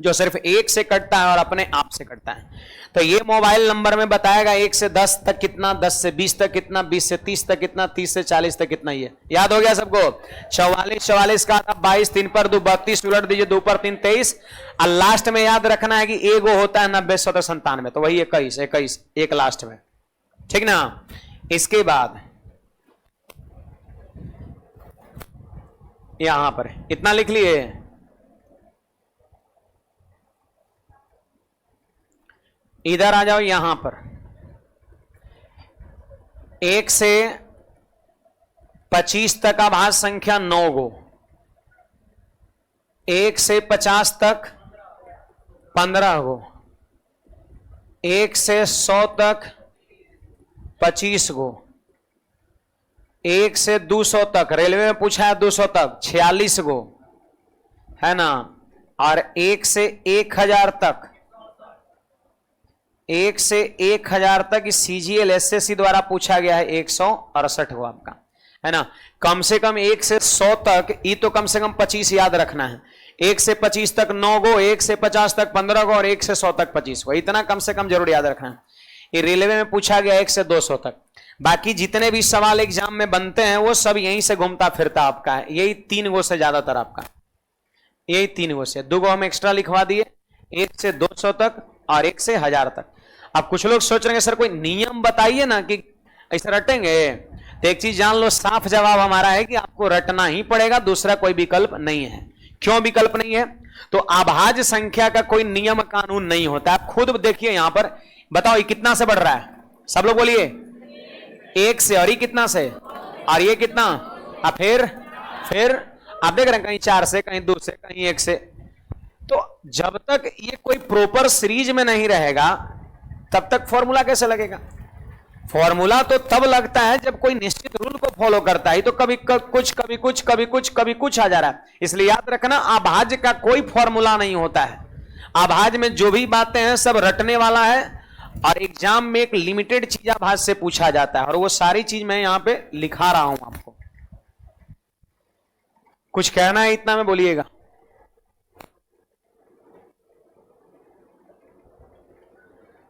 जो सिर्फ 1 से कटता है और अपने आप से कटता है। तो ये मोबाइल नंबर में बताएगा 1 से 10 तक कितना, 10 से 20 तक कितना, 20 से 30 तक कितना, 30 से 40 तक कितना। ये याद हो गया सबको। 44, 44 का 22 3 पर 2 32, उलट दीजिए 2 पर 3 23 और लास्ट में याद रखना है कि एगो होता है 90 100 97, तो वही 21 21 एक लास्ट में, ठीक ना। इसके बाद यहां पर इतना लिख लिए, इधर आ जाओ यहां पर 1 से 25 तक आभास संख्या 9 गो, 1 से 50 तक 15 गो, 1 से 100 तक 25 गो, 1 से 200 तक, रेलवे में पूछा है 200 तक 46 गो, है ना। और 1 से 1000 तक, 1 से 1000 तक CGL SSC द्वारा पूछा गया है 168 गो आपका, है ना। कम से कम 1 से 100 तक ये तो कम से कम 25 याद रखना है। 1 से 25 तक 9 गो, 1 से 50 तक 15 गो और 1 से 100 तक 25 गो, इतना कम से कम जरूर याद रखना है। ये रेलवे में पूछा गया 1 से 200 तक। बाकी जितने भी सवाल एग्जाम में बनते हैं वो सब यहीं से घूमता फिरता आपका है, यही 3 गो से ज्यादातर आपका, यही 3 गो से। 2 गो हम एक्स्ट्रा लिखवा दिए, 1 से 200 तक और 1 से 1000 तक। अब कुछ लोग सोच रहे हैं सर कोई नियम बताइए ना कि ऐसा रटेंगे, तो एक चीज जान लो, साफ जवाब हमारा है कि आपको रटना ही पड़ेगा, दूसरा कोई विकल्प नहीं है। क्यों विकल्प नहीं है? तो आभाज्य संख्या का कोई नियम कानून नहीं होता। आप खुद देखिए यहां पर, बताओ ये कितना से बढ़ रहा है, सब लोग बोलिए 1 से, और ये कितना से, और ये कितना, अब फिर आप देख रहे हैं कहीं 4 से, कहीं 2 से, कहीं 1 से। तो जब तक ये कोई प्रॉपर सीरीज में नहीं रहेगा तब तक फॉर्मूला कैसे लगेगा? फॉर्मूला तो तब लगता है जब कोई निश्चित रूल को फॉलो करता है। तो कभी कुछ कभी कुछ कभी कुछ कभी कुछ आ जा रहा है। इसलिए याद रखना आभाज्य का कोई फॉर्मूला नहीं होता है। आभाज्य में जो भी बातें हैं सब रटने वाला है, और एग्जाम में एक लिमिटेड चीज आभाज्य से पूछा जाता है, और वो सारी चीज मैं यहां पे लिखा रहा हूं आपको। कुछ कहना है इतना में बोलिएगा।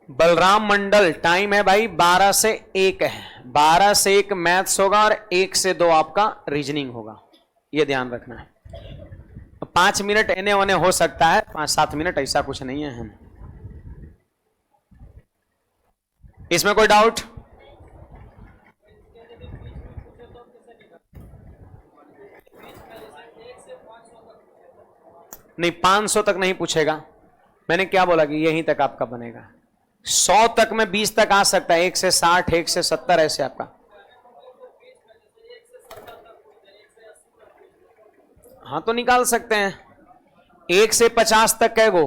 बलराम मंडल, टाइम है भाई 12 से 1 है, 12 से 1 मैथ्स होगा और 1 से 2 आपका रीजनिंग होगा, ये ध्यान रखना है। 5 मिनट एने ओने हो सकता है, 5-7 मिनट, ऐसा कुछ नहीं है। इसमें कोई डाउट? नहीं, 500 तक नहीं पूछेगा। मैंने क्या बोला कि यहीं तक आपका बनेगा। 100 तक में 20 तक आ सकता है, 1 से 60, 1 से 70 ऐसे आपका। हाँ तो निकाल सकते हैं, 1 से 50 तक कै गो?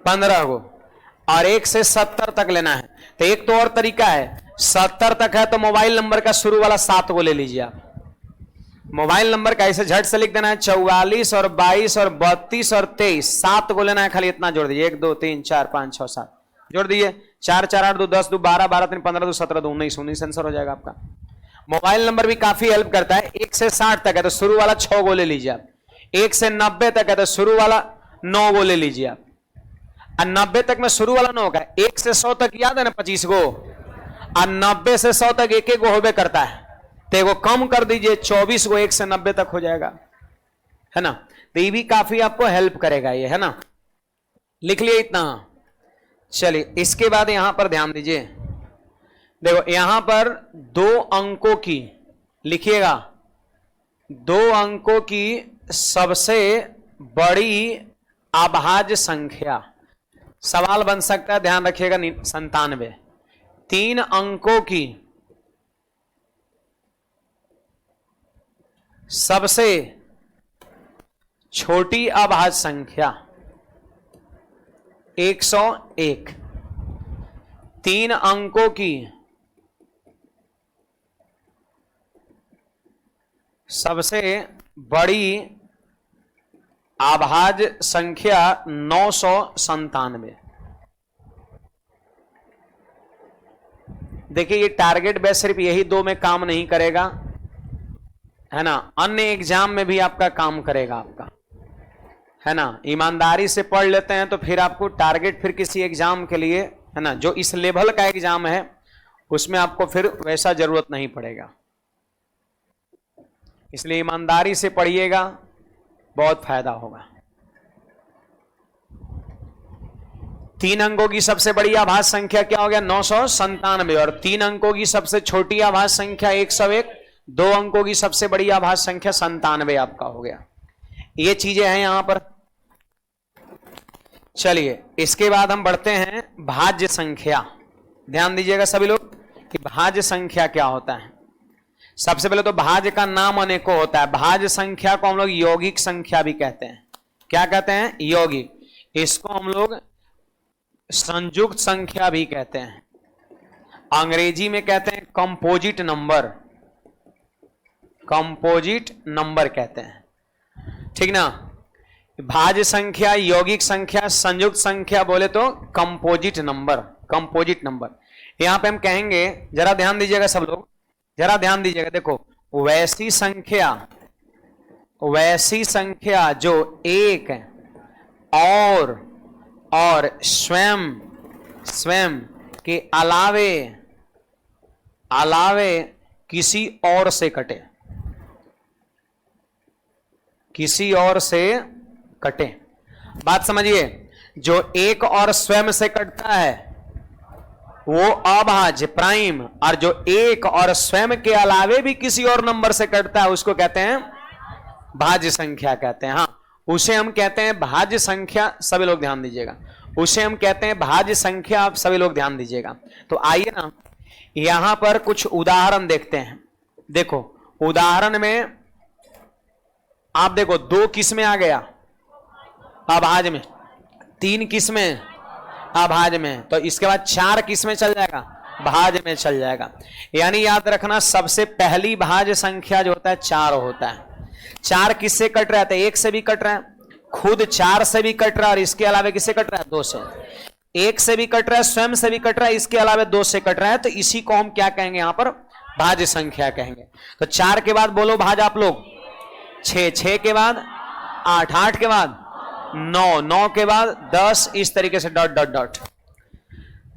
15 गो। और 1 से 70 तक लेना है। तो एक तो और तरीका है, 70 तक है तो मोबाइल नंबर का शुरू वाला 7 को ले लीजिए आप। मोबाइल नंबर का ऐसे झट से लिख देना है 44 और 22 और 32 और 23, 7 को लेना है, खाली इतना जोड़ दीजिए, 1 2 3 4 5 6 7 जोड़ दीजिए, 4 4 8 2 10 2 12 12 3 15 2 17 2 19 19 आंसर हो जाएगा आपका। मोबाइल नंबर भी काफी हेल्प करता है। 1 से 60 तक है तो शुरू वाला 6 को ले लीजिए आप। 1 से 90 तक है तो शुरू वाला 9 को ले लीजिए आप। और 90 तक में शुरू वाला 9 का, 1 से 100 तक याद है ना 25 गो, और 90 से 100 तक एक एक गो होबे करता है, तो वो कम कर दीजिए, 24 गो 1 से 90 तक हो जाएगा, है ना। तो ये भी काफी आपको हेल्प करेगा ये, है ना। लिख लिए इतना। चलिए इसके बाद यहां पर ध्यान दीजिए, देखो यहां पर 2 अंकों की लिखिएगा, 2 अंकों की सबसे बड़ी अभाज्य संख्या। सवाल बन सकता है, ध्यान रखिएगा, 97। 3 अंकों की सबसे छोटी अभाज्य संख्या 101। 3 अंकों की सबसे बड़ी अभाज्य संख्या 997। देखिए ये टारगेट बेस सिर्फ यही 2 में काम नहीं करेगा, है ना, अन्य एग्जाम में भी आपका काम करेगा आपका, है ना। ईमानदारी से पढ़ लेते हैं तो फिर आपको टारगेट फिर किसी एग्जाम के लिए, है ना, जो इस लेवल का एग्जाम है उसमें आपको फिर वैसा जरूरत नहीं पड़ेगा। इसलिए ईमानदारी से पढ़िएगा, बहुत फायदा होगा। 3 अंकों की सबसे बड़ी आभाज्य संख्या क्या हो गया? 997। और 3 अंकों की सबसे छोटी आभाज्य संख्या 101। 2 अंकों की सबसे बड़ी आभाज्य संख्या 97 आपका हो गया। ये चीजें हैं यहां पर। चलिए इसके बाद हम बढ़ते हैं भाज्य संख्या। ध्यान दीजिएगा सभी लोग कि भाज्य संख्या क्या होता है। सबसे पहले तो भाज्य का नाम अनेकों होता है। भाज्य संख्या को हम लोग यौगिक संख्या भी कहते हैं। क्या कहते हैं? यौगिक। इसको हम लोग संयुक्त संख्या भी कहते हैं। अंग्रेजी में कहते हैं कंपोजिट नंबर। कंपोजिट नंबर कहते हैं, ठीक ना। भाज्य संख्या, यौगिक संख्या, संयुक्त संख्या बोले तो कंपोजिट नंबर। कंपोजिट नंबर यहां पे हम कहेंगे, जरा ध्यान दीजिएगा सब लोग, जरा ध्यान दीजिएगा। देखो वैसी संख्या जो एक और स्वयं के अलावे किसी और से कटे, किसी और से कटे। बात समझिए, जो एक और स्वयं से कटता है वो अभाज्य प्राइम, और जो एक और स्वयं के अलावे भी किसी और नंबर से कटता है उसको कहते हैं भाज्य संख्या कहते हैं। हाँ, उसे हम कहते हैं भाज्य संख्या। सभी लोग ध्यान दीजिएगा, उसे हम कहते हैं भाज्य संख्या। आप सभी लोग ध्यान दीजिएगा। तो आइए ना यहां पर कुछ उदाहरण देखते हैं। देखो उदाहरण में आप देखो 2 किस्में आ गया अभाज्य में, 3 किस्में अभाज्य में, तो इसके बाद 4 किस्में चल जाएगा भाज्य में चल जाएगा। यानी याद रखना सबसे पहली भाज्य संख्या जो होता है 4 होता है। 4 किससे कट रहा है? 1 से भी कट रहा है, खुद 4 से भी कट रहा है, और इसके अलावा किससे कट रहा है? 2 से। 1 से भी कट रहा है, स्वयं से भी कट रहा है, इसके अलावा 2 से कट रहा है। तो इसी को हम क्या कहेंगे? यहां पर भाज्य संख्या कहेंगे। तो 4 के बाद बोलो भाज्य आप लोग 6, 6 के बाद 8, 8 के बाद 9, 9 के बाद 10, इस तरीके से डॉट डॉट डॉट।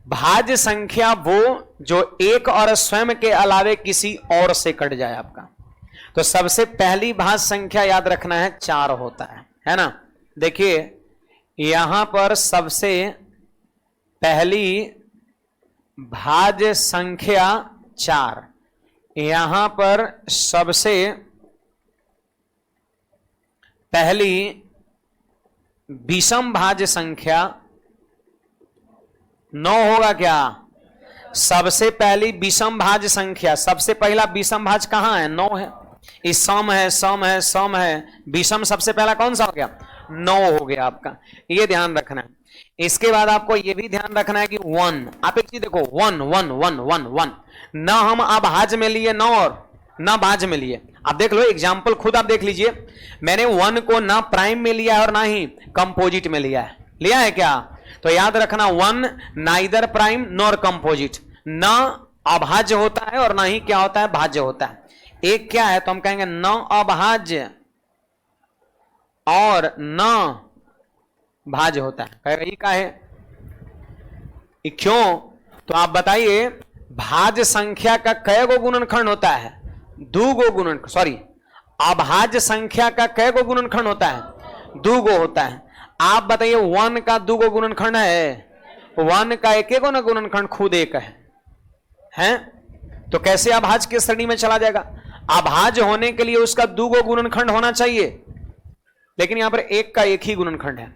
भाज्य संख्या वो जो एक और स्वयं के अलावे किसी और से कट जाए आपका। तो सबसे पहली भाज्य संख्या याद रखना है 4 होता है ना। देखिए यहां पर सबसे पहली भाज्य संख्या 4, यहां पर सबसे पहली विषम भाज्य संख्या 9 होगा क्या? सबसे पहली विषम भाज्य संख्या, सबसे पहला विषम भाज्य कहां है? 9 है। इस सम है, सम है, सम है, विषम सबसे पहला कौन सा हो गया? 9 हो गया आपका, ये ध्यान रखना है। इसके बाद आपको ये भी ध्यान रखना है कि 1, आप एक चीज देखो 1 1 1 1 1 ना हम अभाज्य में लिए 9 और ना भाज्य में लिए। आप देख लो एग्जाम्पल खुद आप देख लीजिए, मैंने 1 को ना प्राइम में लिया है और ना ही कंपोजिट में लिया है क्या? तो याद रखना 1 नाइदर प्राइम नॉर कंपोजिट, ना अभाज्य होता है और ना ही क्या होता है, भाज्य होता है। एक क्या है तो हम कहेंगे न अभाज्य और न भाज्य होता है। कहेगा ये क्या है, ये क्यों? तो आप बताइए भाज्य संख्या का कै गो गुणनखंड होता है? 2 गो गुणनखंड, सॉरी अभाज्य संख्या का कै गो गुणनखंड होता है? 2 गो होता है। आप बताइए 1 का 2 गो गुणनखंड है? 1 का एक गो ना गुणनखंड खुद एक है? तो कैसे अभाज्य की श्रेणी में चला जाएगा? अभाज्य होने के लिए उसका 2 गो गुणनखंड होना चाहिए, लेकिन यहां पर एक का एक ही गुणनखंड है,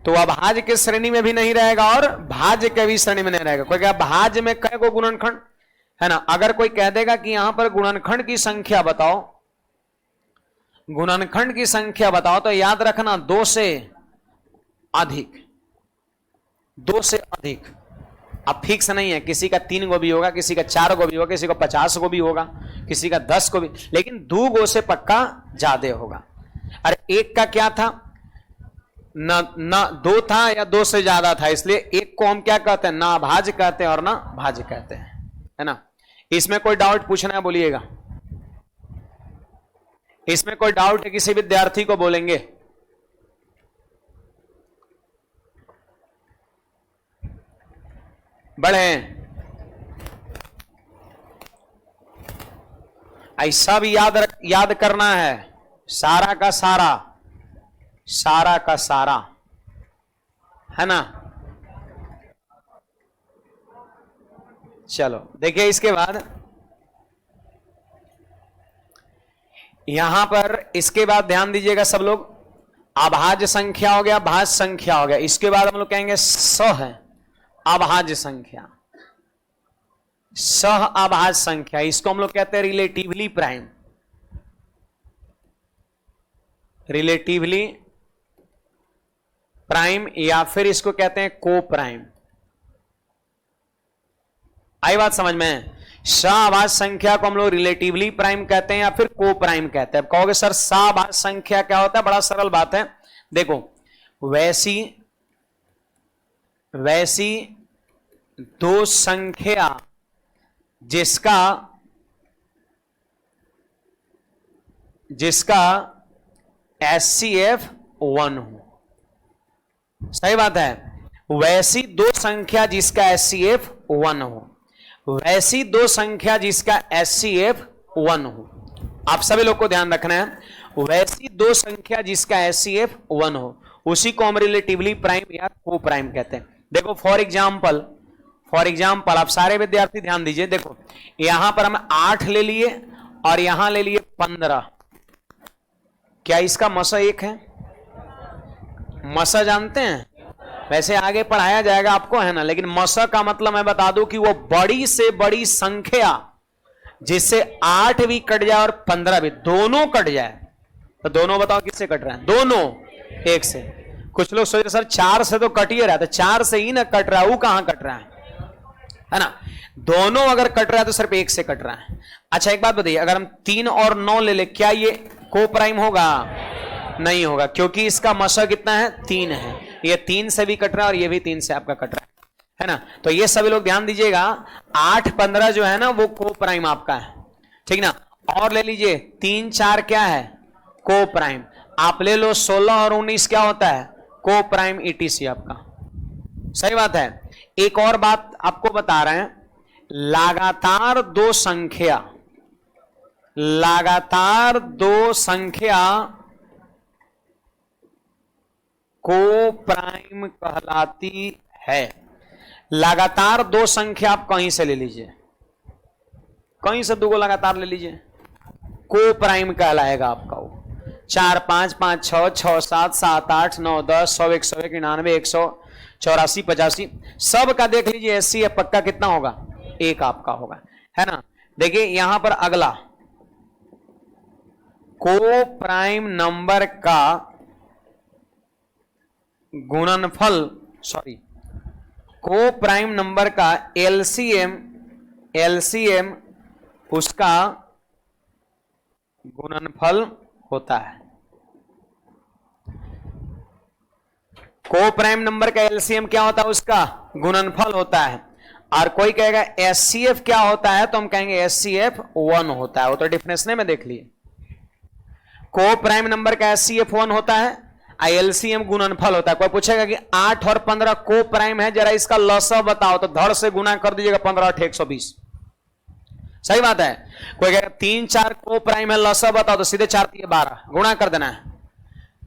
तो अभाज्य की श्रेणी में भी नहीं रहेगा और भाज्य के भी श्रेणी में नहीं रहेगा। कोई क्या भाज्य में कै गो गुणनखंड है ना? अगर कोई कह देगा कि यहां पर गुणनखंड की संख्या बताओ, गुणनखंड की संख्या बताओ, तो याद रखना 2 से अधिक, 2 से अधिक। अब फिक्स नहीं है, किसी का 3 गो भी होगा, किसी का 4 गो भी होगा, किसी को 50 गो भी होगा, किसी का 10 को भी, लेकिन 2 गो से पक्का ज्यादा होगा। अरे एक का क्या था, ना 2 था या 2 से ज्यादा था, इसलिए एक को हम क्या कहते हैं, ना भाज्य कहते हैं और ना भाज्य कहते हैं, है ना? इसमें कोई डाउट पूछना है बोलिएगा, इसमें कोई डाउट है किसी विद्यार्थी को बोलेंगे? बढ़े ऐसा भी याद करना है, सारा का सारा, सारा का सारा, है ना? चलो देखिए, इसके बाद यहां पर इसके बाद ध्यान दीजिएगा सब लोग, अभाज्य संख्या हो गया, भाज्य संख्या हो गया, इसके बाद हम लोग कहेंगे सह अभाज्य संख्या, सह अभाज्य संख्या, इसको हम लोग कहते हैं रिलेटिवली प्राइम, रिलेटिवली प्राइम, या फिर इसको कहते हैं को प्राइम। आई बात समझ में? सह संख्या को हम लोग रिलेटिवली प्राइम कहते हैं या फिर को प्राइम कहते हैं। कहोगे सर सह संख्या क्या होता है? बड़ा सरल बात है, देखो वैसी 2 संख्या जिसका HCF 1 हो, सही बात है, वैसी 2 संख्या जिसका HCF 1 हो, वैसी 2 संख्या जिसका HCF 1 हो। आप सभी लोग को ध्यान रखना है, वैसी 2 संख्या जिसका HCF 1 हो, उसी को हम रिलेटिवली प्राइम या को प्राइम कहते हैं। देखो फॉर एग्जाम्पल आप सारे विद्यार्थी ध्यान दीजिए, देखो यहां पर हम 8 ले लिए और यहां ले लिए 15, क्या इसका मसा एक है? मसा जानते हैं? वैसे आगे पढ़ाया जाएगा आपको, है ना, लेकिन मसा का मतलब मैं बता दूं कि वो बड़ी से बड़ी संख्या जिससे 8 भी कट जाए और 15 भी, दोनों कट जाए, तो दोनों बताओ किससे कट रहा है? दोनों एक से। कुछ लोग सोच रहे सर 4 से तो कट ही रहा है, तो 4 से ही ना कट रहा है, वो कहां कट रहा है ना? दोनों अगर कट रहा है तो सिर्फ एक से कट रहा है। अच्छा एक बात बताइए, अगर हम 3 और 9 ले ले, क्या ये को प्राइम होगा? नहीं होगा, क्योंकि इसका मसा कितना है? 3 है, ये 3 से भी कट रहा है और ये भी 3 से आपका कट रहा है ना? तो ये सभी लोग ध्यान दीजिएगा, 8 15 जो है ना वो को प्राइम आपका है, ठीक ना? और ले लीजिए 3 4 क्या है? को प्राइम। आप ले लो 16 और 19 क्या होता है? को प्राइम ETC आपका, सही बात है। एक और बात आपको बता रहे हैं, लगातार 2 संख्या को प्राइम कहलाती है। लगातार 2 संख्या आप कहीं से ले लीजिए, कहीं से 2 को लगातार ले लीजिए, को प्राइम कहलाएगा आपका वो। 4 5 5 6 6 7 7 8 9 10 100 101 99 184 85 सब का देख लीजिए, HCF पक्का कितना होगा? 1 आपका होगा, है ना? देखिए यहां पर अगला को प्राइम नंबर का गुणनफल सॉरी को प्राइम नंबर का एलसीएम उसका गुणनफल होता है। को प्राइम नंबर का एलसीएम क्या होता है? उसका गुणनफल होता है। और कोई कहेगा एचसीएफ क्या होता है, तो हम कहेंगे एचसीएफ 1 होता है। वो तो डिफरेंस में देख लिए, को प्राइम नंबर का एचसीएफ 1 होता है, एलसीएम गुणनफल होता है। कोई पूछेगा कि 8 और 15 को प्राइम है, जरा इसका लसा बताओ, तो धड़ से गुना कर दीजिएगा, 15 8 120। सही बात है। कोई कहेगा 3 4 को प्राइम है, लसा बताओ, तो सीधे 4 3 12 गुणा कर देना है,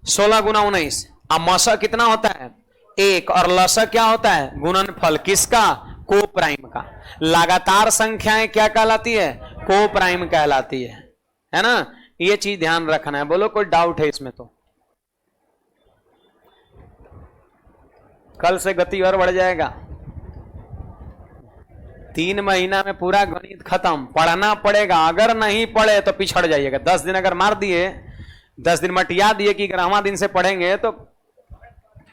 16 गुना 19। अब मसा कितना होता है? 1, और लसा क्या होता है? गुणनफल किसका? को प्राइम का। लगातार संख्याएं क्या कहलाती है? को प्राइम कहलाती है ना। ये चीज ध्यान रखना है। बोलो कोई डाउट है इसमें? तो कल से गति और बढ़ जाएगा। 3 महीना में पूरा गणित खत्म, पढ़ना पड़ेगा। अगर नहीं पढ़े तो पिछड़ जाइएगा। 10 दिन अगर मार दिए, 10 दिन मटिया दिए कि 11वां दिन से पढ़ेंगे तो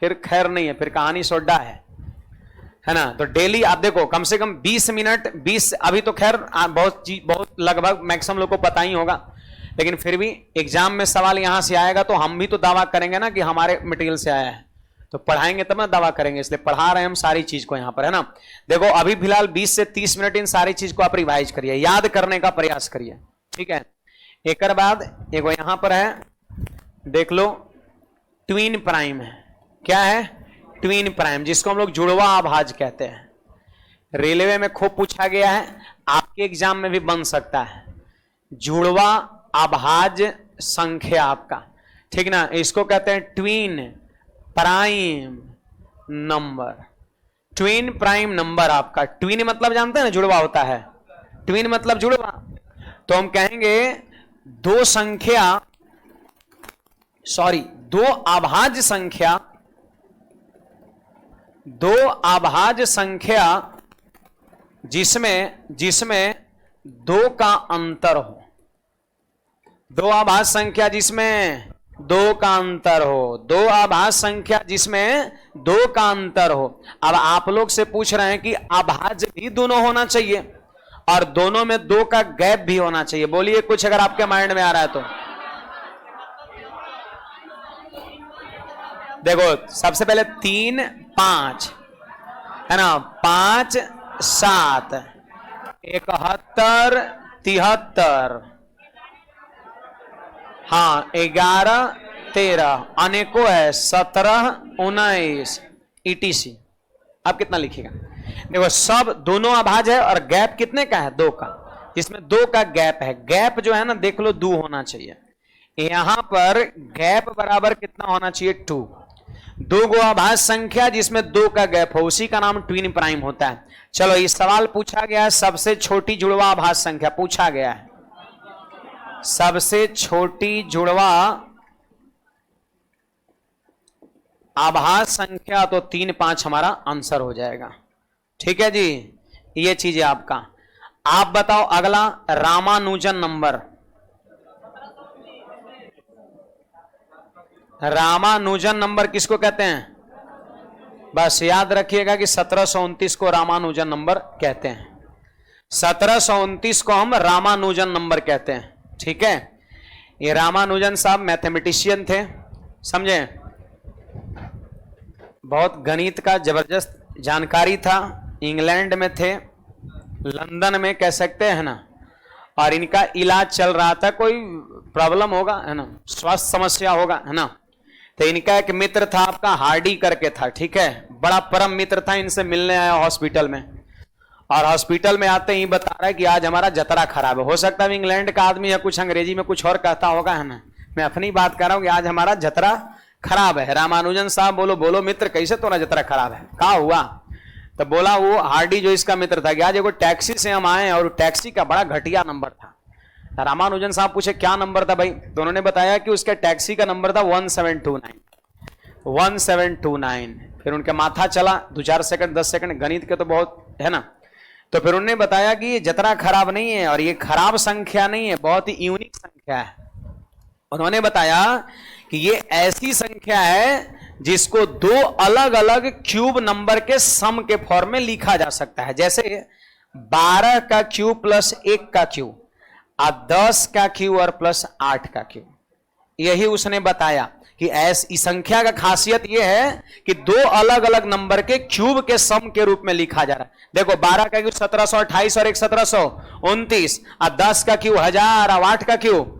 फिर खैर नहीं है, फिर कहानी सोडा है ना। तो डेली आप देखो कम से कम 20 मिनट 20, अभी तो खैर बहुत लगभग मैक्सिमम लोग को पता ही होगा, लेकिन फिर भी एग्जाम में सवाल यहां से आएगा तो हम भी तो दावा करेंगे ना कि हमारे मटेरियल से आया है, तो पढ़ाएंगे तब ना दावा करेंगे। इसलिए पढ़ा रहे हैं हम सारी चीज को यहां पर, है ना। देखो अभी फिलहाल 20 से 30 मिनट इन सारी चीज को आप रिवाइज करिए, याद करने का प्रयास करिए, ठीक है। एक बाद एक यहां पर है, देख लो, ट्विन प्राइम है। क्या है? ट्विन प्राइम, जिसको हम लोग जुड़वा अभाज्य कहते हैं। रेलवे में खूब पूछा गया है, आपके एग्जाम में भी बन सकता है। जुड़वा अभाज्य संख्या आपका, ठीक ना, इसको कहते हैं twin prime number. Twin prime number आपका, ट्विन मतलब जानते हैं ना, जुड़वा होता है। ट्विन मतलब जुड़वा, तो हम कहेंगे दो अभाज्य संख्या जिसमें 2 का अंतर हो। 2 अभाज्य संख्या जिसमें 2 का अंतर हो। 2 अभाज्य संख्या जिसमें 2 का अंतर हो। अब आप लोग से पूछ रहे हैं कि अभाज्य भी दोनों होना चाहिए और दोनों में 2 का गैप भी होना चाहिए। बोलिए कुछ अगर आपके माइंड में आ रहा है तो। देखो सबसे पहले 3 5 है ना, 5 7 71 73, हाँ 11 13, अनेकों है 17 19 ETC। अब कितना लिखिएगा? देखो सब दोनों अभाज्य है और गैप कितने का है? 2 का, जिसमें 2 का गैप है। गैप जो है ना, देख लो 2 होना चाहिए। यहां पर गैप बराबर कितना होना चाहिए? 2। 2 गो अभाज्य संख्या जिसमें 2 का गैप हो, उसी का नाम ट्विन प्राइम होता है। चलो ये सवाल पूछा गया है, सबसे छोटी जुड़वा अभाज्य संख्या पूछा गया है। सबसे छोटी जुड़वा अभाज्य संख्या तो 3 5 हमारा आंसर हो जाएगा, ठीक है जी। ये चीज है आपका। आप बताओ अगला, रामानुजन नंबर। रामानुजन नंबर किसको कहते हैं? बस याद रखिएगा कि 1729 को रामानुजन नंबर कहते हैं। 1729 को हम रामानुजन नंबर कहते हैं, ठीक है। ये रामानुजन साहब मैथमेटिशियन थे, समझे। बहुत गणित का जबरदस्त जानकारी था। इंग्लैंड में थे, लंदन में कह सकते हैं ना, और इनका इलाज चल रहा था। कोई प्रॉब्लम होगा, है ना, स्वास्थ्य समस्या होगा, है ना। तो इनका एक मित्र था आपका, हार्डी करके था, ठीक है। बड़ा परम मित्र था, इनसे मिलने आया हॉस्पिटल में, और हॉस्पिटल में आते ही बता रहा है कि आज हमारा जतरा खराब है। हो सकता है इंग्लैंड का आदमी या कुछ अंग्रेजी में कुछ और कहता होगा, है ना। मैं अपनी बात कर रहा हूं कि आज हमारा जतरा खराब है। रामानुजन साहब बोलो मित्र, कैसे तुम्हारा जतरा खराब है? क्या हुआ? तो बोला वो हार्डी जो इसका मित्र था कि आज एगो टैक्सी से हम आए और टैक्सी का बड़ा घटिया नंबर था। रामानुजन साहब पूछे क्या नंबर था भाई? तो उन्होंने बताया कि उसके टैक्सी का नंबर था 1729। फिर उनके माथा चला 2-4 सेकंड 10 सेकंड, गणित के तो बहुत है ना। तो फिर उन्होंने बताया कि ये जतरा खराब नहीं है और ये खराब संख्या नहीं है, बहुत ही यूनिक संख्या है। उन्होंने बताया कि ये ऐसी संख्या है जिसको दो अलग अलग क्यूब नंबर के सम के फॉर्म में लिखा जा सकता है। जैसे 12 का क्यूब प्लस 1 का क्यूब और 10 का क्यूब और प्लस 8 का क्यूब। यही उसने बताया कि ऐसी संख्या का खासियत यह है कि दो अलग अलग नंबर के क्यूब के सम के रूप में लिखा जा रहा है। देखो 12 का क्यूब 1728 और 1729 और 10 का क्यूब 1000 और 8 का क्यूब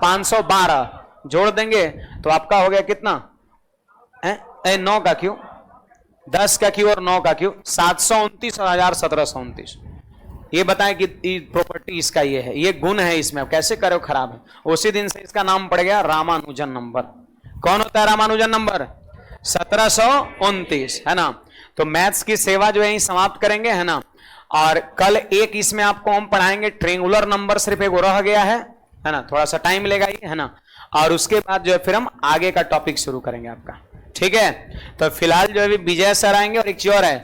512 जोड़ देंगे तो आपका हो गया कितना 9 का क्यूब, 10 का क्यूब और 9 का क्यूब 729 और 1729। ये बताएं कि प्रॉपर्टी इसका ये है, ये गुण है इसमें। अब कैसे करो खराब है। उसी दिन से इसका नाम पड़ गया रामानुजन नंबर। कौन होता है रामानुजन नंबर? 1729, है ना। तो मैथ्स की सेवा जो है यही समाप्त करेंगे, है ना। और कल एक इसमें आपको हम पढ़ाएंगे ट्रेंगुलर नंबर, सिर्फ एक रह गया है ना। थोड़ा सा टाइम लेगा ये, है ना। और उसके बाद जो है फिर हम आगे का टॉपिक शुरू करेंगे आपका, ठीक है। तो फिलहाल जो है विजय सर आएंगे और एक चीज और है,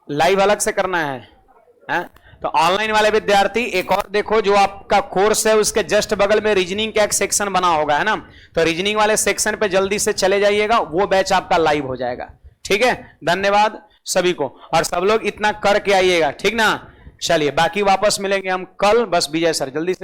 लाइव अलग से करना है? तो ऑनलाइन वाले विद्यार्थी एक और देखो, जो आपका कोर्स है उसके जस्ट बगल में रीजनिंग का एक सेक्शन बना होगा, है ना। तो रीजनिंग वाले सेक्शन पे जल्दी से चले जाइएगा, वो बैच आपका लाइव हो जाएगा, ठीक है। धन्यवाद सभी को, और सब लोग इतना करके आइएगा, ठीक ना। चलिए बाकी वापस मिलेंगे हम कल। बस विजय सर जल्दी से